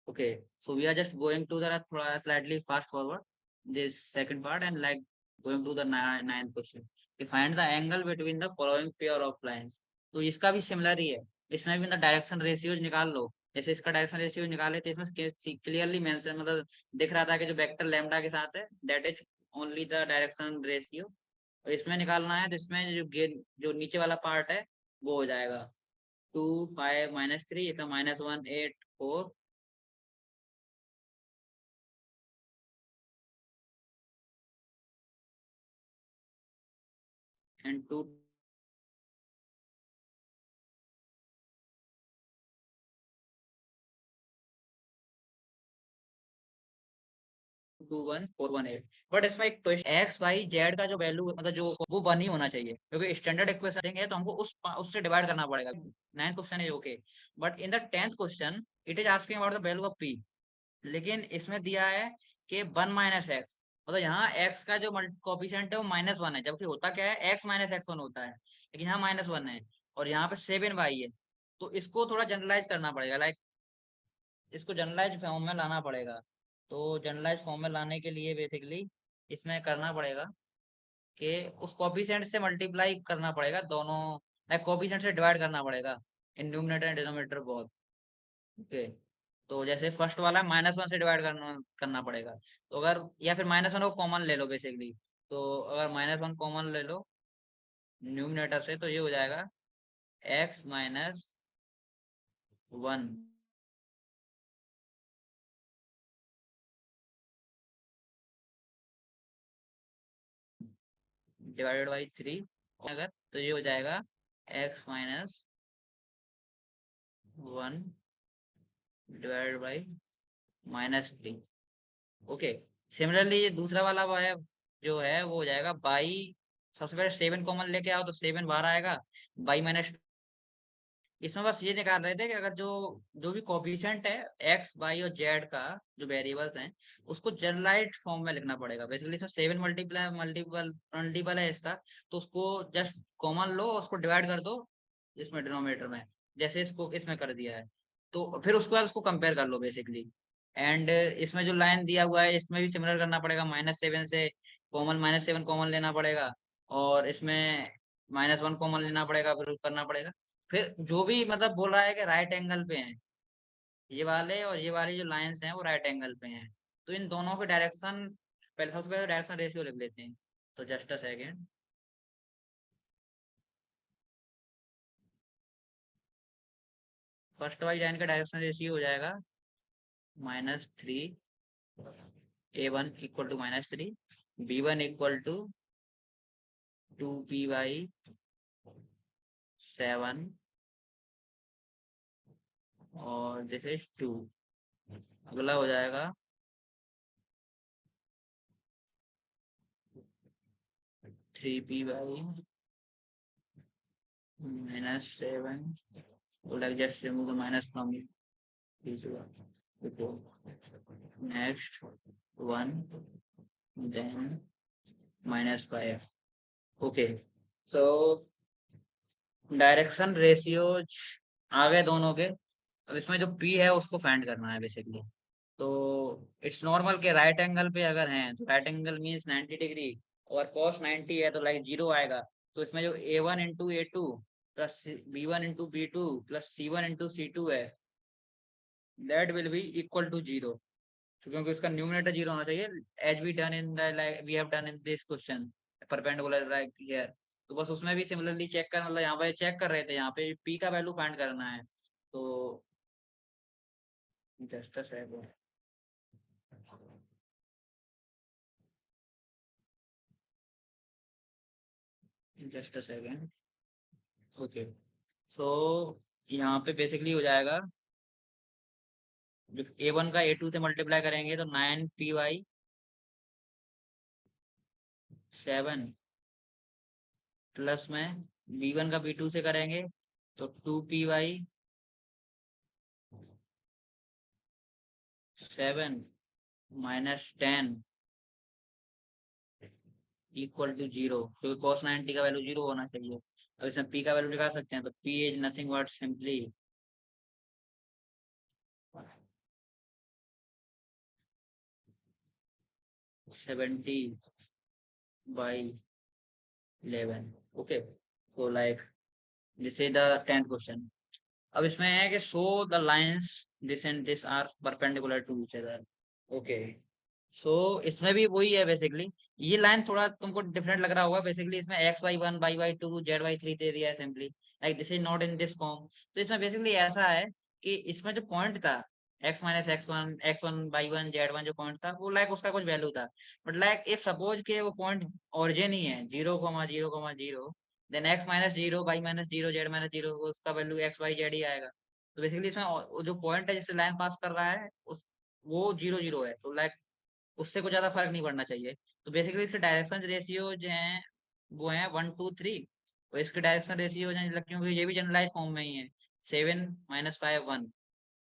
Okay, so we are just going to the थोड़ा slightly fast forward this second part and like going to the ninth question. Find the angle between the following pair of lines. तो इसका भी सिमिलर ही है. इसमें भी द डायरेक्शन रेशियोज निकाल लो. जैसे इसका डायरेक्शन रेशियो निकाले तो इसमें क्लियरली मेंशन मतलब दिख रहा था कि जो वेक्टर लैम्डा के साथ है that is only the direction ratio. और इसमें निकालना है तो इसमें जो नीचे वाला पार्ट है वो हो जाएगा 2 5 -3, इसमें -1 8 4 एंड 2 2 1 4 1 8. बट इसमें एक ट्विस्ट, एक्स वाई जेड का जो वैल्यू मतलब जो वो 1 ही होना चाहिए क्योंकि स्टैंडर्ड इक्वेशन देंगे तो हमको उससे डिवाइड करना पड़ेगा. 9th question is okay, but in the 10th question it is asking about the value of P. लेकिन इसमें दिया है कि 1 - x, मतलब यहाँ x का जो कोफिशिएंट है वो -1 है, जबकि होता क्या है x - x1 होता है, लेकिन यहाँ -1 है और यहाँ पे 7y है. तो इसको थोड़ा जनरलाइज करना पड़ेगा, लाइक इसको जनरलाइज फॉर्म में लाना पड़ेगा. तो जनरलाइज फॉर्म में लाने के लिए बेसिकली इसमें करना पड़ेगा कि उस कोफिशिएंट से मल्टीप्लाई करना पड़ेगा दोनों, लाइक कोफिशिएंट से डिवाइड करना पड़ेगा in numerator and denominator both. Okay, तो जैसे फर्स्ट वाला -1 से डिवाइड करना करना पड़ेगा. तो अगर या फिर -1 को कॉमन ले लो बेसिकली. तो अगर -1 कॉमन ले लो न्यूमरेटर से तो ये हो जाएगा x - 1 डिवाइडेड बाई 3. अगर तो ये हो जाएगा x - 1 divided by -3. Okay, similarly ये दूसरा वाला वो है जो है वो हो जाएगा बाई. सबसे पहले 7 कॉमन लेके आओ तो 7 बाहर आएगा बाई माइनस. इसमें बस ये निकाल रहे थे कि अगर जो जो भी कोफिशिएंट है एक्स वाई और जेड का जो वेरिएबल्स हैं उसको जनरलाइज्ड फॉर्म में लिखना पड़ेगा. बेसिकली इसमें 7 मल्टीप्लाई मल्टीपल मल्टीपल है इसका, तो उसको जस्ट कॉमन लो, उसको डिवाइड कर दो इसमें डिनोमिनेटर में, जैसे इसको इसमें कर दिया है. तो फिर उसके बाद उसको कंपेयर कर लो बेसिकली. एंड इसमें जो लाइन दिया हुआ है इसमें भी सिमिलर करना पड़ेगा. -7 से कॉमन -7 कॉमन लेना पड़ेगा और इसमें -1 कॉमन लेना पड़ेगा, फिर करना पड़ेगा. फिर जो भी मतलब बोल रहा है कि राइट एंगल पे हैं ये वाले और ये वाली जो लाइंस हैं वो राइट एंगल पे हैं, तो इन दोनों के डायरेक्शन पहले सबसे पहले डायरेक्शन रेशियो लिख लेते हैं. तो जस्ट अ सेकेंड. फर्स्ट वाली लाइन का डायरेक्शन रेशियो हो जाएगा -3, a1 equal to -3, b1 equal to 2p/7 और दिस इज 2. अगला हो जाएगा 3p/-7. So like just remove the minus from these before. Next one, then -5. Okay, so direction ratios आ गए दोनों के। अब इसमें जो पी है उसको फाइंड करना है बेसिकली। तो इट्स नॉर्मल के राइट एंगल पे अगर हैं तो राइट एंगल मीन्स 90 डिग्री, और cos 90 है तो लाइक जीरो आएगा। तो इसमें जो a1 into a two plus b1 into b two plus c1 into c two है, that will be equal to zero. क्योंकि उसका न्यूमरेटर जीरो होना चाहिए, as we done in the like we have done in this question perpendicular like here. तो बस उसमें भी सिमिलरली चेक कर, मतलब यहाँ पे चेक कर रहे थे, यहाँ पे p का वैल्यू फाइंड करना है। तो just a second, just a second. Okay, so यहाँ पे बेसिकली हो जाएगा, जब a1 का a2 से मल्टीप्लाई करेंगे तो 9py 7 प्लस में b1 का b2 से करेंगे तो 2py 7 minus 10 equal to zero, क्योंकि cos 90 का वैल्यू जीरो होना चाहिए। अब इसमें p का वैल्यू निकाल सकते हैं, तो p is nothing but simply 70/11। Okay, so like this is the 10th question। अब इसमें है कि show the lines this and this are perpendicular to each other। Okay, so इसमें भी वही है बेसिकली। ये लाइन थोड़ा तुमको डिफरेंट लग रहा होगा, बेसिकली इसमें x y1 y2 z y3 दे दिया है simply, like this is not in this form. तो इसमें बेसिकली ऐसा है कि इसमें जो पॉइंट था x-x1 z1 जो पॉइंट था वो लाइक उसका कुछ वैल्यू था। बट लाइक इफ सपोज के वो पॉइंट ओरिजिन ही है 0,0,0, देन x-0 y-0 z-0 उसका वैल्यू x y z ही आएगा। तो बेसिकली इसमें जो पॉइंट है जिससे लाइन पास कर रहा है उस वो 0,0 है, तो लाइक उससे कुछ ज्यादा फर्क नहीं पड़ना चाहिए। तो बेसिकली इसके डायरेक्शन रेशियो जो है वो है 1 2 3, और इसके डायरेक्शन रेशियो क्योंकि ये भी जनरलाइज फॉर्म में ही है, 7 - 5 1,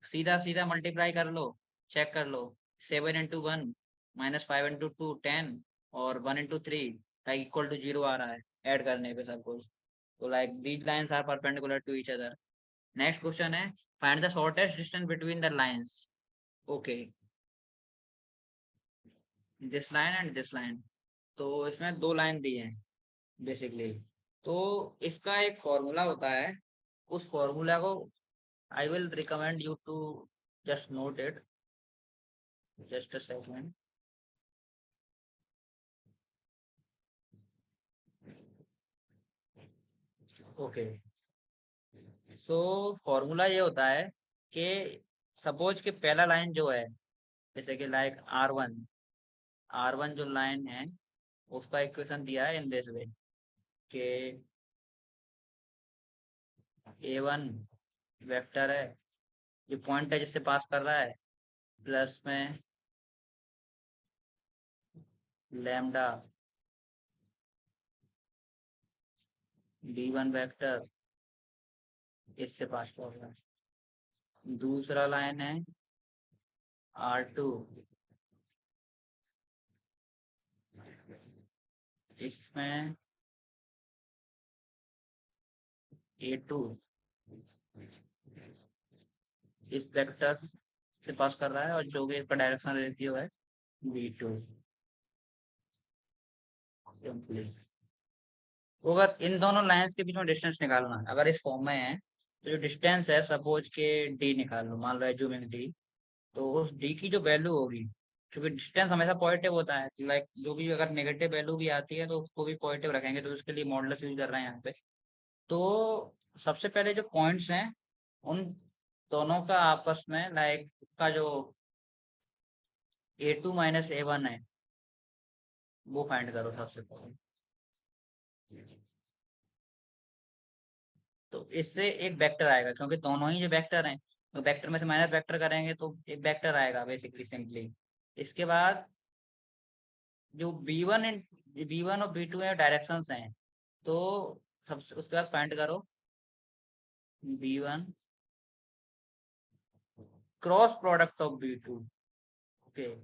सीधा सीधा मल्टीप्लाई कर लो, चेक कर लो। 7 × 1 - 5 × 2 10, और 1 × 3 लाइक इक्वल टू जीरो आ रहा है ऐड करने पे सब कुछ। तो like these lines are perpendicular to each other. Next question है, find the shortest distance between the lines. Okay, this line and this line. तो इसमें दो लाइन दी है बेसिकली। तो इसका एक फॉर्मूला होता है, उस फॉर्मूला को I will recommend you to just note it, just a second. Okay, so formula ये होता है कि सपोज कि पहला लाइन जो है, जैसे कि लाइक आर वन जो लाइन है उसका इक्वेशन दिया है इन दिस वे कि a1 वेक्टर है, ये पॉइंट है जिससे पास कर रहा है, प्लस में लैम्डा b1 वेक्टर इससे पास कर रहा है। दूसरा लाइन है R2, इसमें A2 इस वेक्टर से पास कर रहा है, और जो भी इसका डायरेक्शन रेशियो है B2 सिंपली। तो अगर इन दोनों लाइंस के बीच में डिस्टेंस निकालना है, अगर इस फॉर्म में है तो जो डिस्टेंस है सपोज के D निकाल लो, मान लो एज्यूमिंग D, तो उस D की जो वैल्यू होगी, क्योंकि डिस्टेंस हमेशा पॉजिटिव होता है, लाइक जो भी अगर नेगेटिव वैल्यू भी आती है तो उसको भी पॉजिटिव रखेंगे, तो उसके लिए मॉडुलस यूज कर रहे हैं यहाँ पे। तो सबसे पहले जो पॉइंट्स हैं उन दोनों का आपस में लाइक का जो A2 - A1 है वो फाइंड करो सबसे पहले। तो इससे एक वेक्टर आएगा, क्योंकि दोनों ही जो वेक्टर हैं तो वेक्टर में से माइनस वेक्टर करेंगे तो एक वेक्टर आएगा बेसिकली सिंपली। इसके बाद जो बी वन और B2 है डायरेक्शंस हैं, तो सबसे उसके बाद फाइंड करो B1 cross product of B2। Okay,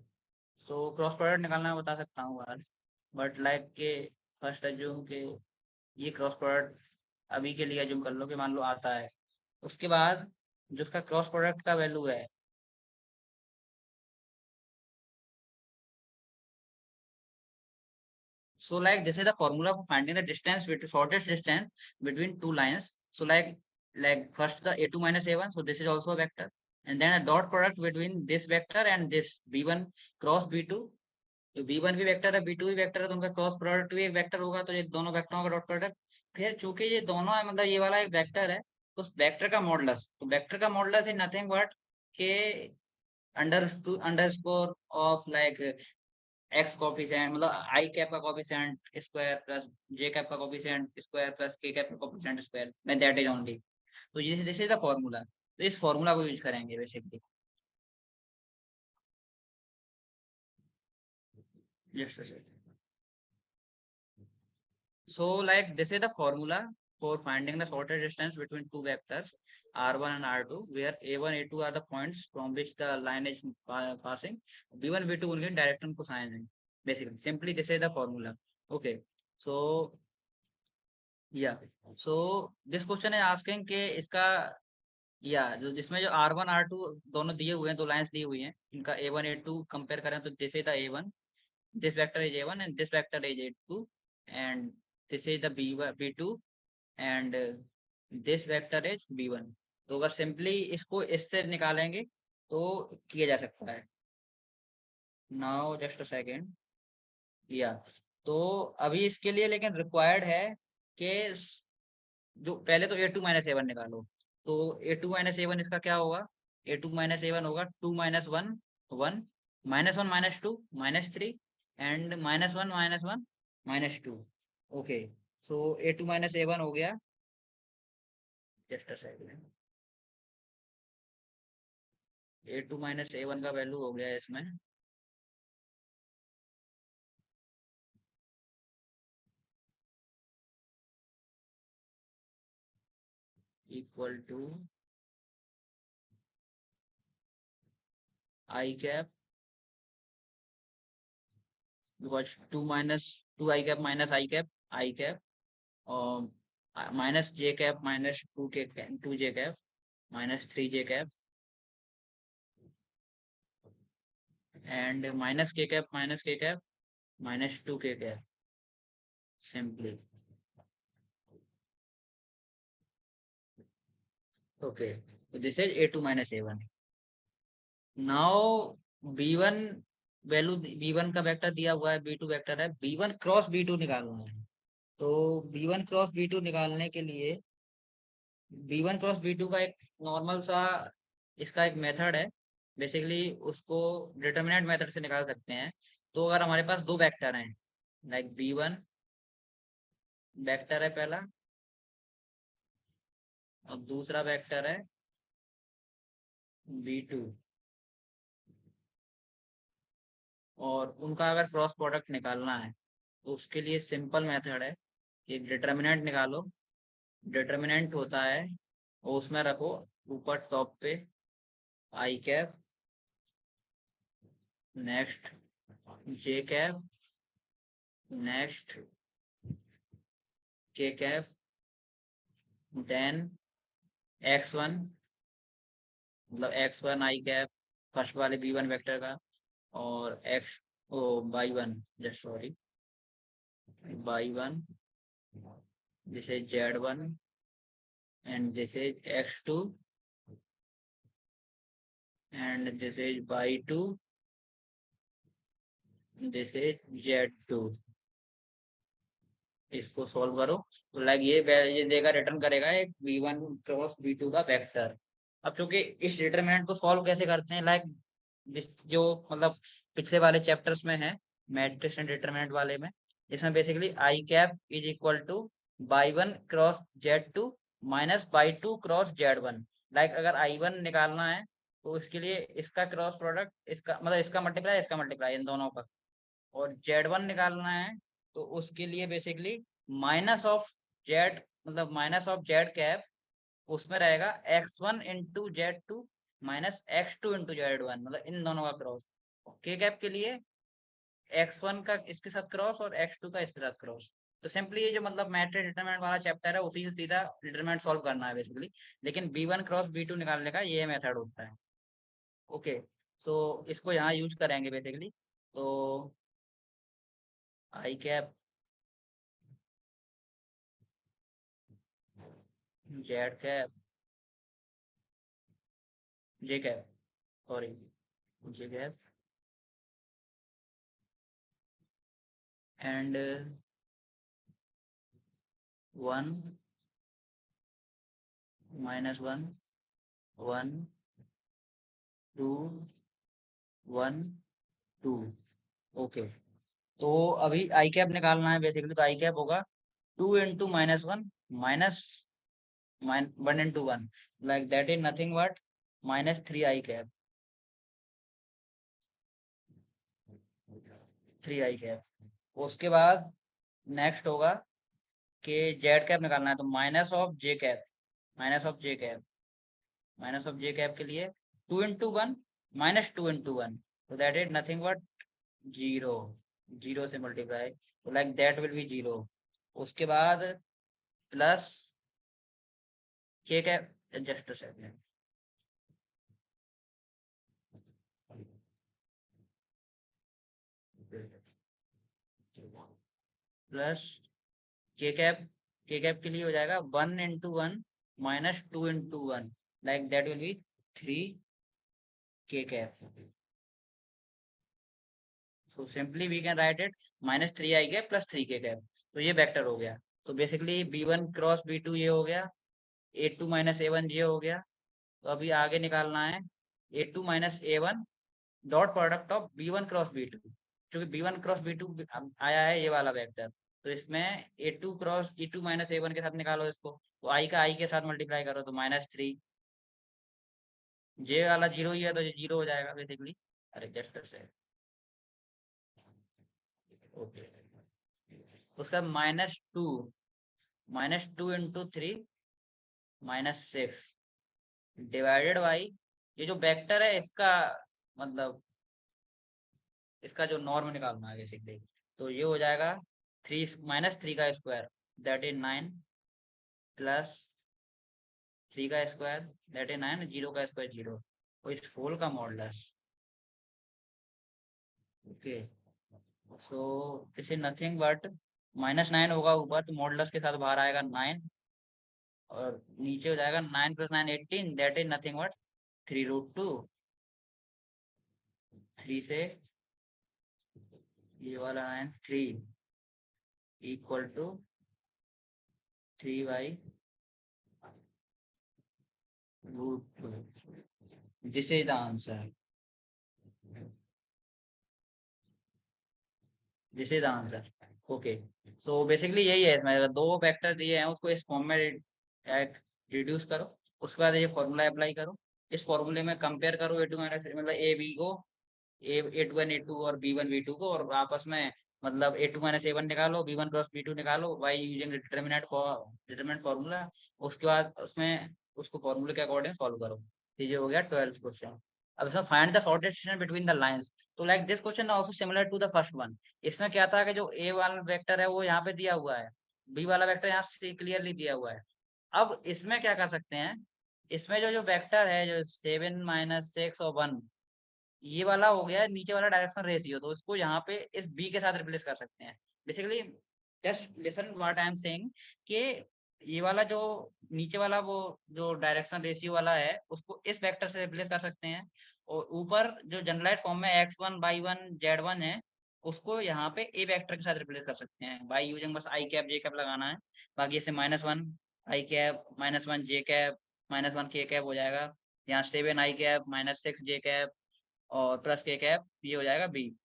so cross product निकालना मैं बता सकता हूँ आज, बट लाइक के फर्स्ट अज्यूम के ये क्रॉस प्रोडक्ट अभी के लिए अज्यूम कर लो कि मान लो आता है। उसके बाद जो उसका क्रॉस प्रोडक्ट का वैल्यू है, so like this is the formula for finding the distance between shortest distance between two lines. So like first the a2 minus a1, so this is also a vector, and then a dot product between this vector and this b1 cross b2। तो b1 भी वेक्टर है, b2 भी वेक्टर है, तो उनका क्रॉस प्रोडक्ट भी एक वेक्टर होगा, तो ये दोनों वेक्टरों का डॉट प्रोडक्ट। फिर चूंकि ये दोनों है, मतलब ये वाला एक वेक्टर है, तो उस वेक्टर का मॉडुलस, तो वेक्टर का मॉडुलस इज नथिंग बट के under score of like x coefficient, मतलब आई कैप का कॉफिशिएंट स्क्वायर प्लस जे कैप का coefficient square plus K cap का कॉफिशिएंट स्क्वायर, मैं दैट इज ओनली। तो ये दिस इज द फॉर्मूला, तो इस फॉर्मूला को यूज करेंगे basically. Just so like this is the formula for finding the shortest distance between two vectors r1 and r2, where a1 a2 are the points from which the line is passing, b1 b2 only direct and cosine, basically simply this is the formula। Okay, so yeah, so this question is asking कि इसका या जो जिसमें जो r1 r2 दोनों दिए हुए हैं, दो लाइंस दी हुई हैं, इनका a1 a2 कंपेयर करें तो this is the a1, this vector is a1 and this vector is a2, and this is the b2 and this vector is b1। तो अगर सिंपली इसको इससे निकालेंगे तो किया जा सकता है। नाउ जस्ट अ सेकेंड, या तो अभी इसके लिए लेकिन रिक्वायर्ड है कि जो पहले तो a2 माइनस a1 निकालो, तो a2 माइनस a1 इसका क्या होगा, a2 माइनस a1 होगा 2 minus 1 1 minus 1 minus 2 minus 3 and minus 1 minus 2। Okay, so a2 minus a1 हो गया, just a second, a2 minus a1 का वैल्यू हो गया इसमें equal to i cap, because 2 i cap minus i cap और minus j cap minus 2 j cap minus 3 j cap and minus k cap minus 2 k cap, simply. Okay, this is a2 minus a1। Now b1 value, b1 का वेक्टर दिया हुआ है, b2 वेक्टर है, b1 क्रॉस b2 निकालना है। तो b1 क्रॉस b2 निकालने के लिए b1 क्रॉस b2 का एक नॉर्मल सा इसका एक मेथड है, बेसिकली उसको डिटरमिनेंट मेथड से निकाल सकते हैं। तो अगर हमारे पास दो वेक्टर हैं, लाइक b1 वेक्टर है पहला और दूसरा वेक्टर है b2, और उनका अगर क्रॉस प्रोडक्ट निकालना है तो उसके लिए सिंपल मेथड है, एक डिटरमिनेंट निकालो, डिटरमिनेंट होता है और उसमें रखो ऊपर टॉप पे आई कैप, नेक्स्ट जे कैप, नेक्स्ट के कैप, देन x1, मतलब x1 आई कैप फर्स्ट वाले b1 वेक्टर का, और x o by one, just sorry, by one, this is z1 and this is x2 and this is y2, this is z2। इसको सॉल्व करो तो लाइक ये देगा, रिटर्न करेगा एक b1 क्रॉस b2 का वेक्टर। अब चूंकि इस डिटरमिनेंट को सॉल्व कैसे करते हैं, लाइक जिस जो मतलब पिछले वाले चैप्टर्स में है, मैट्रिक्स एंड डिटरमिनेंट वाले में, इसमें basically I cap is equal to by one cross z2 minus by two cross z1। Like अगर i1 निकालना है तो उसके लिए इसका क्रॉस प्रोडक्ट, इसका मतलब इसका मल्टीप्लाई इन दोनों का, और z1 निकालना है तो उसके लिए बेसिकली माइनस ऑफ z, मतलब माइनस ऑफ z कैप, उसमें रहेगा x1 into z2 minus x2 into z1, मतलब इन दोनों का क्रॉस। के कैप के लिए x1 का इसके साथ क्रॉस और x2 का इसके साथ क्रॉस, तो सिंपली ये जो मतलब मैट्रिक्स डिटरमिनेंट वाला चैप्टर है उसी से सीधा डिटरमिनेंट सॉल्व करना है बेसिकली, लेकिन B1 क्रॉस B2 निकालने का ये मेथड होता है। ओके, तो इसको यहाँ यूज करेंगे बेसिकली। तो i cap z cap j cap, sorry j cap and 1 -1 1 2 1 2। Okay, तो अभी आई कैप निकालना है बेसिकली। तो आई कैप होगा 2 इंटू -1 माइनस 1 इंटू 1, like that is nothing but -3 I cap, 3 I cap. उसके बाद नेक्स्ट होगा कि जेड कैप निकालना है, तो minus of J cap, minus of J cap, minus of J cap के लिए 2 इंटू 1 -2 इंटू 1, तो दैट इज नथिंग बट 0, 0 से मल्टीप्लाई, तो लाइक दैट विल बी 0। उसके बाद plus K cap, just a second, plus K cap के लिए हो जाएगा 1 इंटू 1 -2 इंटू 1, लाइक दैट विल बी 3 के cap. So simply we can write it -3 I cap plus 3 के कैप। तो ये वेक्टर हो गया। तो बेसिकली B1 क्रॉस B2 ये हो गया, A2 -A1 ये हो गया। तो अभी आगे निकालना है A2 -A1 dot product of B1 cross B2, क्योंकि B1 क्रॉस B2 आया है ये वाला वेक्टर, तो इसमें A2 क्रॉस E2 -A1 के साथ निकालो इसको, तो आई का आई के साथ मल्टीप्लाई करो तो -3, जे वाला 0 ही है तो ये 0 हो जाएगा बेसिकली। अरे जस्ट से ओके, उसका -2 इंटू 3 -6 डिवाइडेड बाई ये जो वेक्टर है इसका मतलब इसका जो नॉर्म निकालना है बेसिकली, तो ये हो जाएगा 3 का स्क्वायर दैट इज 9 प्लस 3 का स्क्वायर दैट इज 9, 0 का स्क्वायर 0, तो इस होल का modulus. Okay, so this is nothing but -9 होगा ऊपर तो मॉडुलस के साथ बाहर आएगा 9, और नीचे हो जाएगा 9 + 9 18, दैट इज नथिंग बट 3√2। 3 से ये वाला 9 3 equal to 3/√2। This is the answer, this is the answer. Okay, so basically यही है इसमें, अगर दो वेक्टर दिए हैं उसको इस फॉर्म में रिड्यूस करो, उसके बाद ये फॉर्मूला अप्लाई करो, इस फॉर्मूले में कंपेयर करो A2 मतलब ए बी को, A1 A2 और B1 B2 को, और आपस में मतलब A2 -A1 निकालो, B1 क्रॉस B2 निकालो बाई यूजिंग डिटरमिनेंट फॉर्मूला। उसके बाद उसमें उसको फॉर्मूले के अकॉर्डिंग सॉल्व करो। तो ये हो गया 12th क्वेश्चन। अब इसमें find the shortest distance between the lines, तो like this question also similar to the first one. इसमें क्या था कि जो ए वाला वेक्टर है वो यहाँ पे दिया हुआ है, बी वाला वेक्टर यहाँ से क्लियरली दिया हुआ है। अब इसमें क्या कर सकते हैं, इसमें जो जो वेक्टर है जो 7 -6 और 1, ये वाला हो गया नीचे वाला डायरेक्शन रेशियो, तो इसको यहाँ पे इस बी के साथ रिप्लेस कर सकते हैं basically. Just listen what I am saying कि ये वाला जो नीचे वाला वो जो डायरेक्शन रेशियो वाला है उसको इस वेक्टर से रिप्लेस कर सकते हैं, और ऊपर जो जनरलाइज फॉर्म में x1/1 z1 है उसको यहाँ पे ए वेक्टर के साथ रिप्लेस कर सकते हैं बाई यूजिंग बस आई कैप जे कैप लगाना है। बाकी इसे -1 आई कैप -1 जे कैप -1 के कैप हो जाएगा, यहाँ 7 आई कैप -6 जे कैप और प्लस के कैप, ये हो जाएगा बी।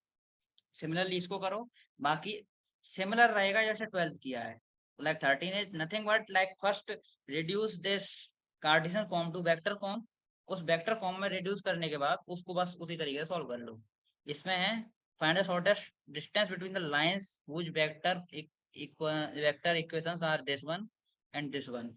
सिमिलरली इसको करो, बाकी सिमिलर रहेगा जैसे 12th किया है। Like 13 is nothing but like first reduce this Cartesian form to vector form, उस वेक्टर फॉर्म में रिड्यूस करने के बाद उसको बस उसी तरीके से सॉल्व कर लो। इसमें है find the shortest distance between the lines which vector equations are this one and this one.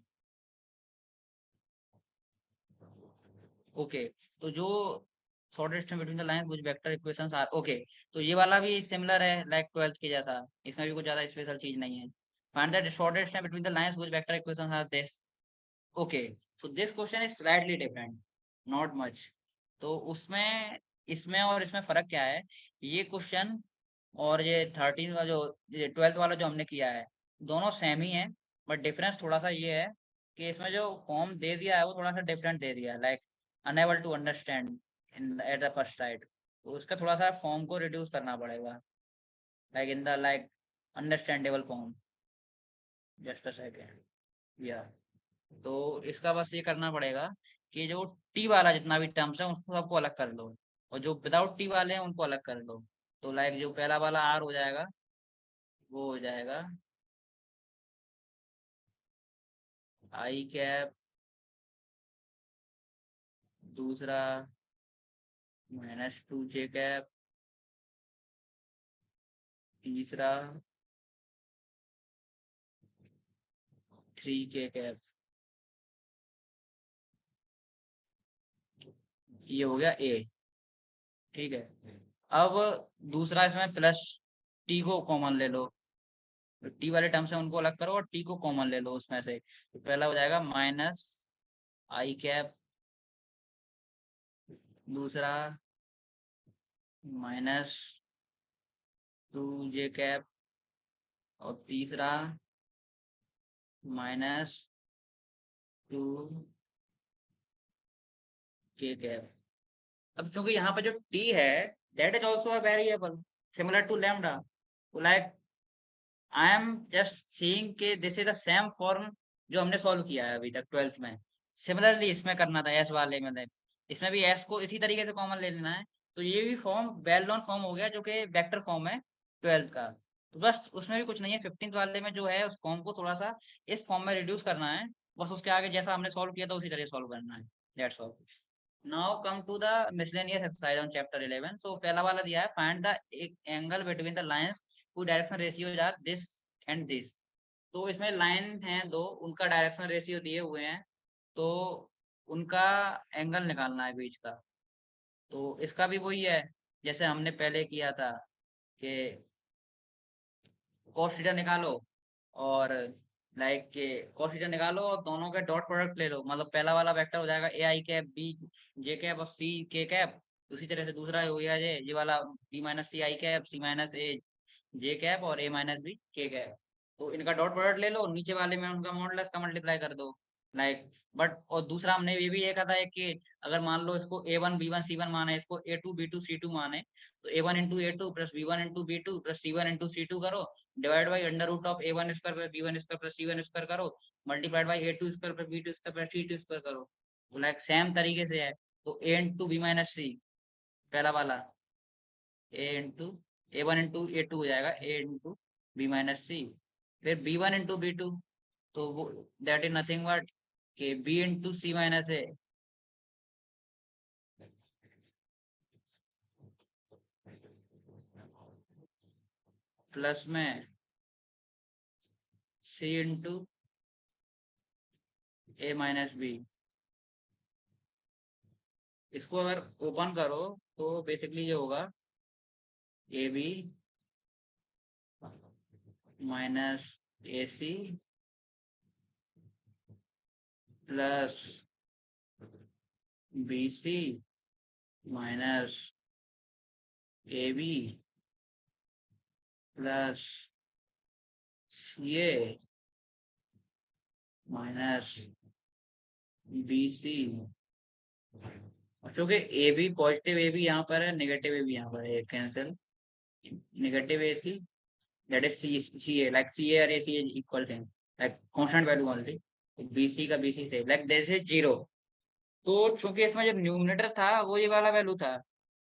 Okay, तो जो short distance between the lines which vector equations are okay, तो ये वाला भी सिमिलर है लाइक 12th के जैसा, इसमें भी कुछ ज्यादा स्पेशल चीज नहीं है। Find the shortest distance between the lines whose vector equations are this. Okay, so this question is slightly different, not much. तो उसमें इसमें और इसमें फर्क क्या है? ये क्वेश्चन और ये 13 वाला जो ये 12th वाला जो हमने किया है, दोनों सेम ही है, बट डिफरेंस थोड़ा सा ये है कि इसमें जो फॉर्म दे दिया है वो थोड़ा सा डिफरेंट दे दिया है, like unable to understand in at the first side. तो उसका थोड़ा सा फॉर्म को रिड्यूस करना पड़ेगा, like in the like understandable form. Just a second या तो इसका बस ये करना पड़ेगा कि जो टी वाला जितना भी टर्म्स है उसको सबको अलग कर लो, और जो विदाउट टी वाले हैं उनको अलग कर लो। तो लाइक जो पहला वाला आर हो जाएगा वो हो जाएगा आई कैप, दूसरा -2 जे कैप, तीसरा 3 के कैप। ये हो गया ए, ठीक है। अब दूसरा इसमें प्लस टी को कॉमन ले लो, टी वाले टर्म्स है उनको अलग करो और टी को कॉमन ले लो उसमें से। तो पहला हो जाएगा -आई कैप, दूसरा -2 जे कैप, और तीसरा -2 के कैप। अब चूंकि यहाँ पे जो टी है that is also a variable similar to lambda, like I am just seeing के this is the same form जो हमने सॉल्व किया है अभी तक 12th में। सिमिलरली इसमें करना था एस वाले में, इसमें भी एस को इसी तरीके से कॉमन ले लेना है। तो ये भी फॉर्म वेल नोन फॉर्म हो गया जो कि वेक्टर फॉर्म है 12th का। तो बस उसमें भी कुछ नहीं है, 15th वाले में जो है उस फॉर्म को थोड़ा सा इस फॉर्म में रिड्यूस करना है, बस उसके आगे जैसा हमने सॉल्व किया था उसी तरह सॉल्व करना है, that's all. Now come to the miscellaneous exercise on chapter 11. So पहला वाला दिया है find the angle between the lines whose direction ratios are this and this. तो इसमें लाइन हैं दो, उनका डायरेक्शन रेशियो दिए हुए हैं, तो उनका एंगल निकालना है बीच का। तो इसका भी वही है जैसे हमने पहले किया था कि cos थीटा निकालो, और लाइक के cos थीटा निकालो और दोनों के डॉट प्रोडक्ट ले लो, मतलब पहला वाला वेक्टर हो जाएगा ए आई कैप बी जे कैप और सी के कैप। उसी तरह से दूसरा हो गया ये वाला बी माइनस सी आई कैप सी माइनस ए जे कैप और ए माइनस बी के कैप। तो इनका डॉट प्रोडक्ट ले लो, नीचे वाले में उनका मॉडुलस का मल्टीप्लाई कर दो, लाइक। बट और दूसरा हमने ये भी देखा था कि अगर मान लो इसको A1 B1 C1 माने, इसको A2 B2 C2 माने, तो A1 into A2 plus B1 into B2 plus C1 into C2 करो, divide by under root of A1 square plus B1 square plus C1 square करो, multiplied by A2 square plus B2 square plus C2 square करो। तो लाइक सेम तरीके से है। तो A into B minus c पहला वाला, ए इंटू A1 इंटू A2 हो जाएगा A into b minus c, फिर B1 इंटू B2, तो वो दैट इज नथिंग बट के b into c minus a plus में c into a minus b. इसको अगर ओपन करो तो बेसिकली ये होगा a b minus a c plus b c minus a b plus c a minus b c. चूंकि a b positive a b यहाँ पर है, नेगेटिव ए बी यहाँ पर है, cancel, negative A C that is CA, like CA or AC is equal thing, like constant value only. BC का BC से like this is 0। तो चूंकि इसमें जो न्यूमरेटर था वो ये वाला वैल्यू था,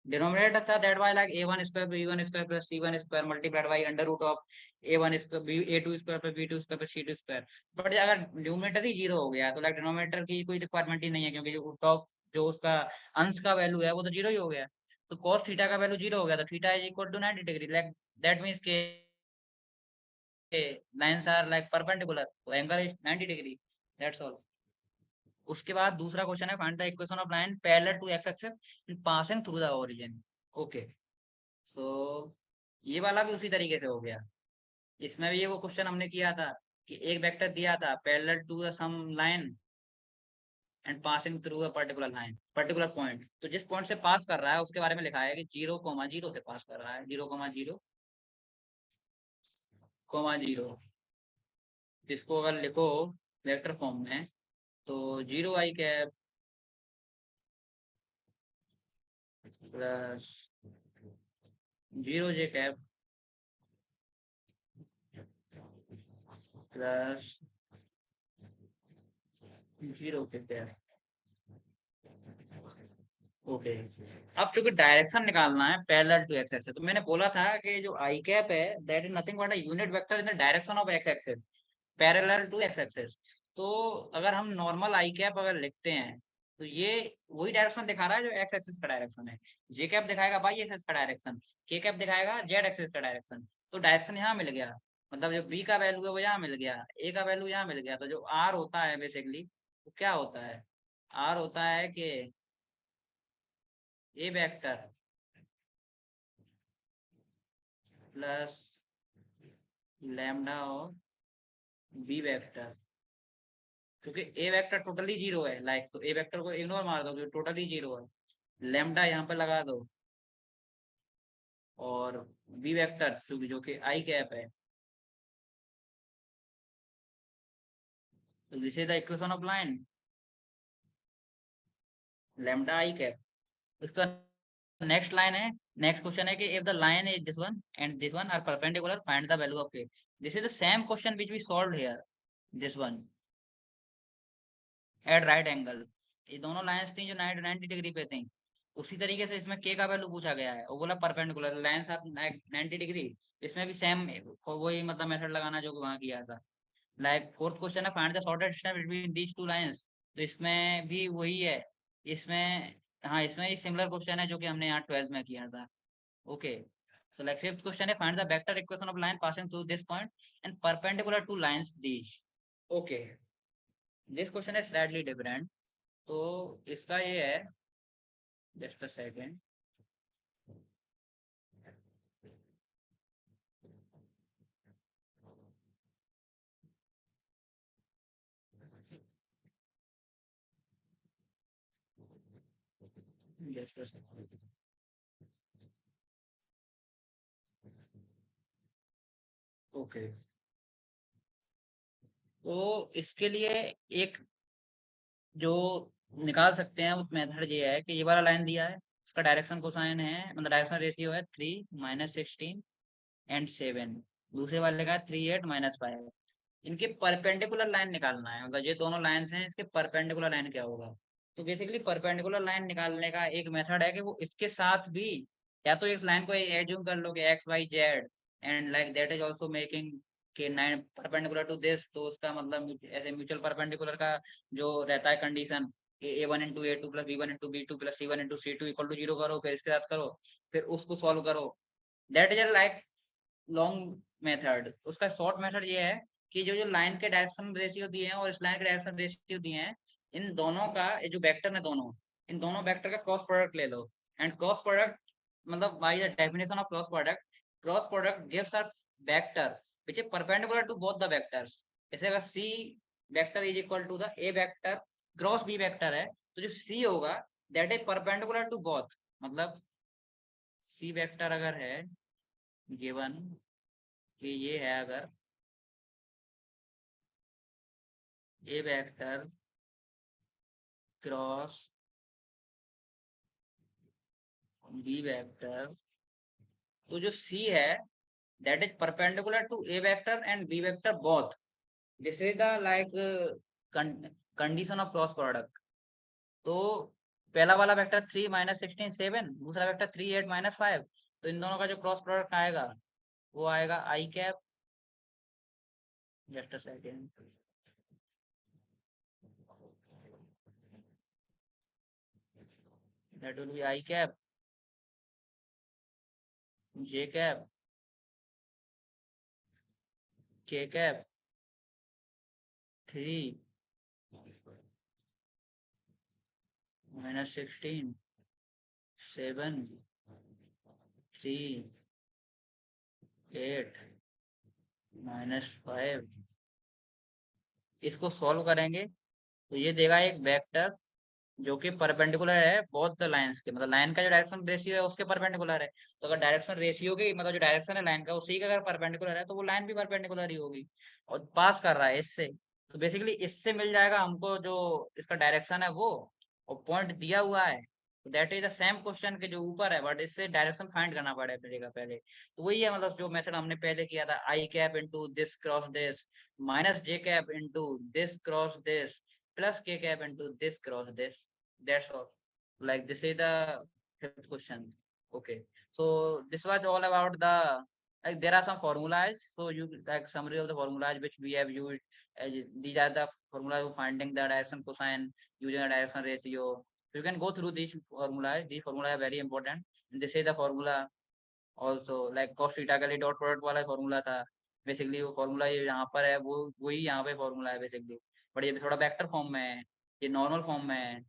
डिनोमिनेटर था that Y like A1 square B1 square plus C1 square multiplied by under root of A1 square A2 square plus B2 square plus C2 square. But अगर न्यूमरेटर ही 0 हो गया तो लाइक डिनोमिनेटर की कोई रिक्वायरमेंट ही नहीं है, क्योंकि जो टॉप जो उसका अंश का वैल्यू है वो तो 0 ही हो गया। तो cos थीटा का वैल्यू 0 हो गया, तो theta is equal to 90 degree, like that means के lines are like perpendicular, so angle is 90 degree, that's all। उसके बाद दूसरा क्वेश्चन है find the equation of line parallel to x axis passing through the origin. Okay, so ये वाला भी उसी तरीके से हो गया। इसमें भी ये वो क्वेश्चन हमने किया था कि एक वेक्टर दिया था parallel to the some line and passing through a particular point. तो जिस पॉइंट से पास कर रहा है उसके बारे में लिखा है कि 0,0 से पास कर रहा है, 0,0,0, इसको अगर लिखो वेक्टर फॉर्म में तो 0 i cap plus 0 j cap plus 0 के कैप। ओके, अब चूंकि डायरेक्शन निकालना है पैरेलल टू एक्स एक्सिस, तो मैंने बोला था कि जो आई कैप है that is nothing but a unit vector in the direction of X axis parallel to x axis. तो अगर हम नॉर्मल आई कैप अगर लिखते हैं तो ये वही डायरेक्शन दिखा रहा है जो एक्स एक्सिस का डायरेक्शन है। जे कैप दिखाएगा वाई एक्सिस का डायरेक्शन, के कैप दिखाएगा जेड एक्सिस का डायरेक्शन। तो डायरेक्शन यहाँ मिल गया, मतलब जो बी का वैल्यू है वो यहाँ मिल गया, ए का वैल्यू यहाँ मिल गया। तो जो आर होता है बेसिकली वो क्या होता है, आर होता है कि ए वेक्टर प्लस लैम्डा और बी वेक्टर, क्योंकि ए वेक्टर टोटली जीरो है लाइक, तो ए वेक्टर को इग्नोर मार दो क्योंकि टोटली जीरो है। लैम्डा यहाँ पे लगा दो और बी वेक्टर जो कि आई कैप है, तो this is the equation of line lambda i cap. इसका नेक्स्ट लाइन है, नेक्स्ट क्वेश्चन है कि if the line is this one and this one are perpendicular find the value of k. This is the same question which we solved here, this one at right angle. ये दोनों लाइंस थी जो 90 डिग्री पे थी। उसी तरीके से इसमें के का वैल्यू पूछा गया है, वो बोला परपेंडिकुलर लाइंस आर 90 डिग्री। इसमें भी सेम वही मतलब मेथड लगाना जो वहां किया था। लाइक फोर्थ क्वेश्चन है find the shortest distance between these two lines. तो इसमें भी वही है, इसमें हाँ इसमें ही सिमिलर क्वेश्चन है जो कि हमने यहाँ 12th में किया था। Okay, so like fifth question है find the vector equation of line passing through this point and perpendicular to lines these। okay, this question is slightly different। तो इसका ये है, just a second। just a second। Okay, तो इसके लिए एक जो निकाल सकते हैं उस मेथड ये है कि ये वाला लाइन दिया है, इसका डायरेक्शन कोसाइन है, मतलब डायरेक्शन रेशियो है 3 - 16 एंड 7। दूसरे वाले का 3 - 8 - 5। इनके परपेंडिकुलर लाइन निकालना है, मतलब ये दोनों लाइंस हैं, इसके परपेंडिकुलर लाइन क्या होगा। तो बेसिकली परपेंडिकुलर लाइन निकालने का एक मेथड है कि वो इसके साथ भी, या तो इस लाइन को एज्यूम कर लो कि X Y Z and like that is also making के 9 परपेंडिकुलर टू दिस, तो उसका मतलब ऐसे म्यूचुअल परपेंडिकुलर का जो रहता है condition A1 × A2 plus B1 × B2 plus C1 × C2 equal to 0 करो, फिर इसके साथ करो, फिर उसको सॉल्व करो। That is like long method. उसका शॉर्ट मेथड ये है कि जो जो लाइन के डायरेक्शन रेशियो दिए हैं और इस लाइन के डायरेक्शन रेशियो दिए हैं, इन दोनों का ये जो वेक्टर है दोनों, इन दोनों वेक्टर का क्रॉस प्रोडक्ट ले लो। एंड क्रॉस प्रोडक्ट मतलब by the definition of cross product gives a vector which is perpendicular to both the vectors. जैसे अगर C vector is equal to the A vector cross B vector है, तो जो सी होगा that is perpendicular to both. मतलब सी वेक्टर अगर है गिवन कि ये है अगर A vector cross B vector, तो जो सी है that is perpendicular to A vector and B vector both. This is the like condition of cross product. तो पहला वाला वेक्टर 3 - 16 7, दूसरा वेक्टर 3 8 - 5। तो इन दोनों का जो क्रॉस प्रोडक्ट आएगा वो आएगा i cap, just a second, that will be i cap j cap k cap 3 - 16 7 3 8 -5 इसको सॉल्व करेंगे तो ये देगा एक वेक्टर जो कि परपेंडिकुलर है बोथ द लाइंस के, मतलब लाइन का जो डायरेक्शन रेशियो है उसके परपेंडिकुलर है। तो अगर डायरेक्शन रेशियो की मतलब जो डायरेक्शन है लाइन का उसी का अगर परपेंडिकुलर है तो वो लाइन भी परपेंडिकुलर ही होगी और पास कर रहा है इससे। तो बेसिकली इससे मिल जाएगा हमको जो इसका डायरेक्शन है वो, और पॉइंट दिया हुआ है that is the same question के जो ऊपर है, बट इससे डायरेक्शन फाइंड करना पड़ेगा पहले। तो वही है मतलब जो मेथड हमने पहले किया था, i cap into this cross this minus j cap into this cross this plus k cap into this cross this. That's all. Like this is the fifth question. Okay. So this was all about the, like there are some formulas. So you like summary of the formulas which we have used. These are the formulas for finding the direction cosine using a direction ratio. You can go through these formulas. These formulas are very important. And this is the formula also, like cos theta के लिए डॉट प्रोडक्ट वाला फॉर्मूला था। बेसिकली वो फॉर्मूला ये यहाँ पर है, वो वही यहाँ पे फॉर्मूला है बेसिकली, बट ये थोड़ा वेक्टर फॉर्म में है, ये नॉर्मल फॉर्म में है,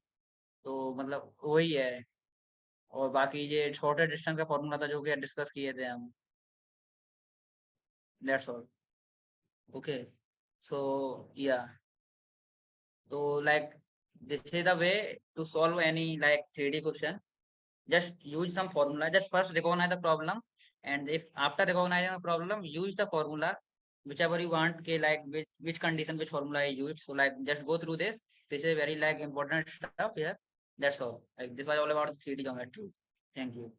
तो मतलब वही है। और बाकी ये शॉर्टर डिस्टेंस का फॉर्मूला था जो कि डिस्कस किए थे हम। That's all. Okay. So yeah, तो like this is the way to solve any like 3D question. Just use some formula. Just first recognize the problem, and if after recognizing the problem, use the formula whichever you want. Okay, like which condition, which formula I used. So like just go through this. This is very like important stuff here. That's all. Like this was all about 3D geometry. Thank you.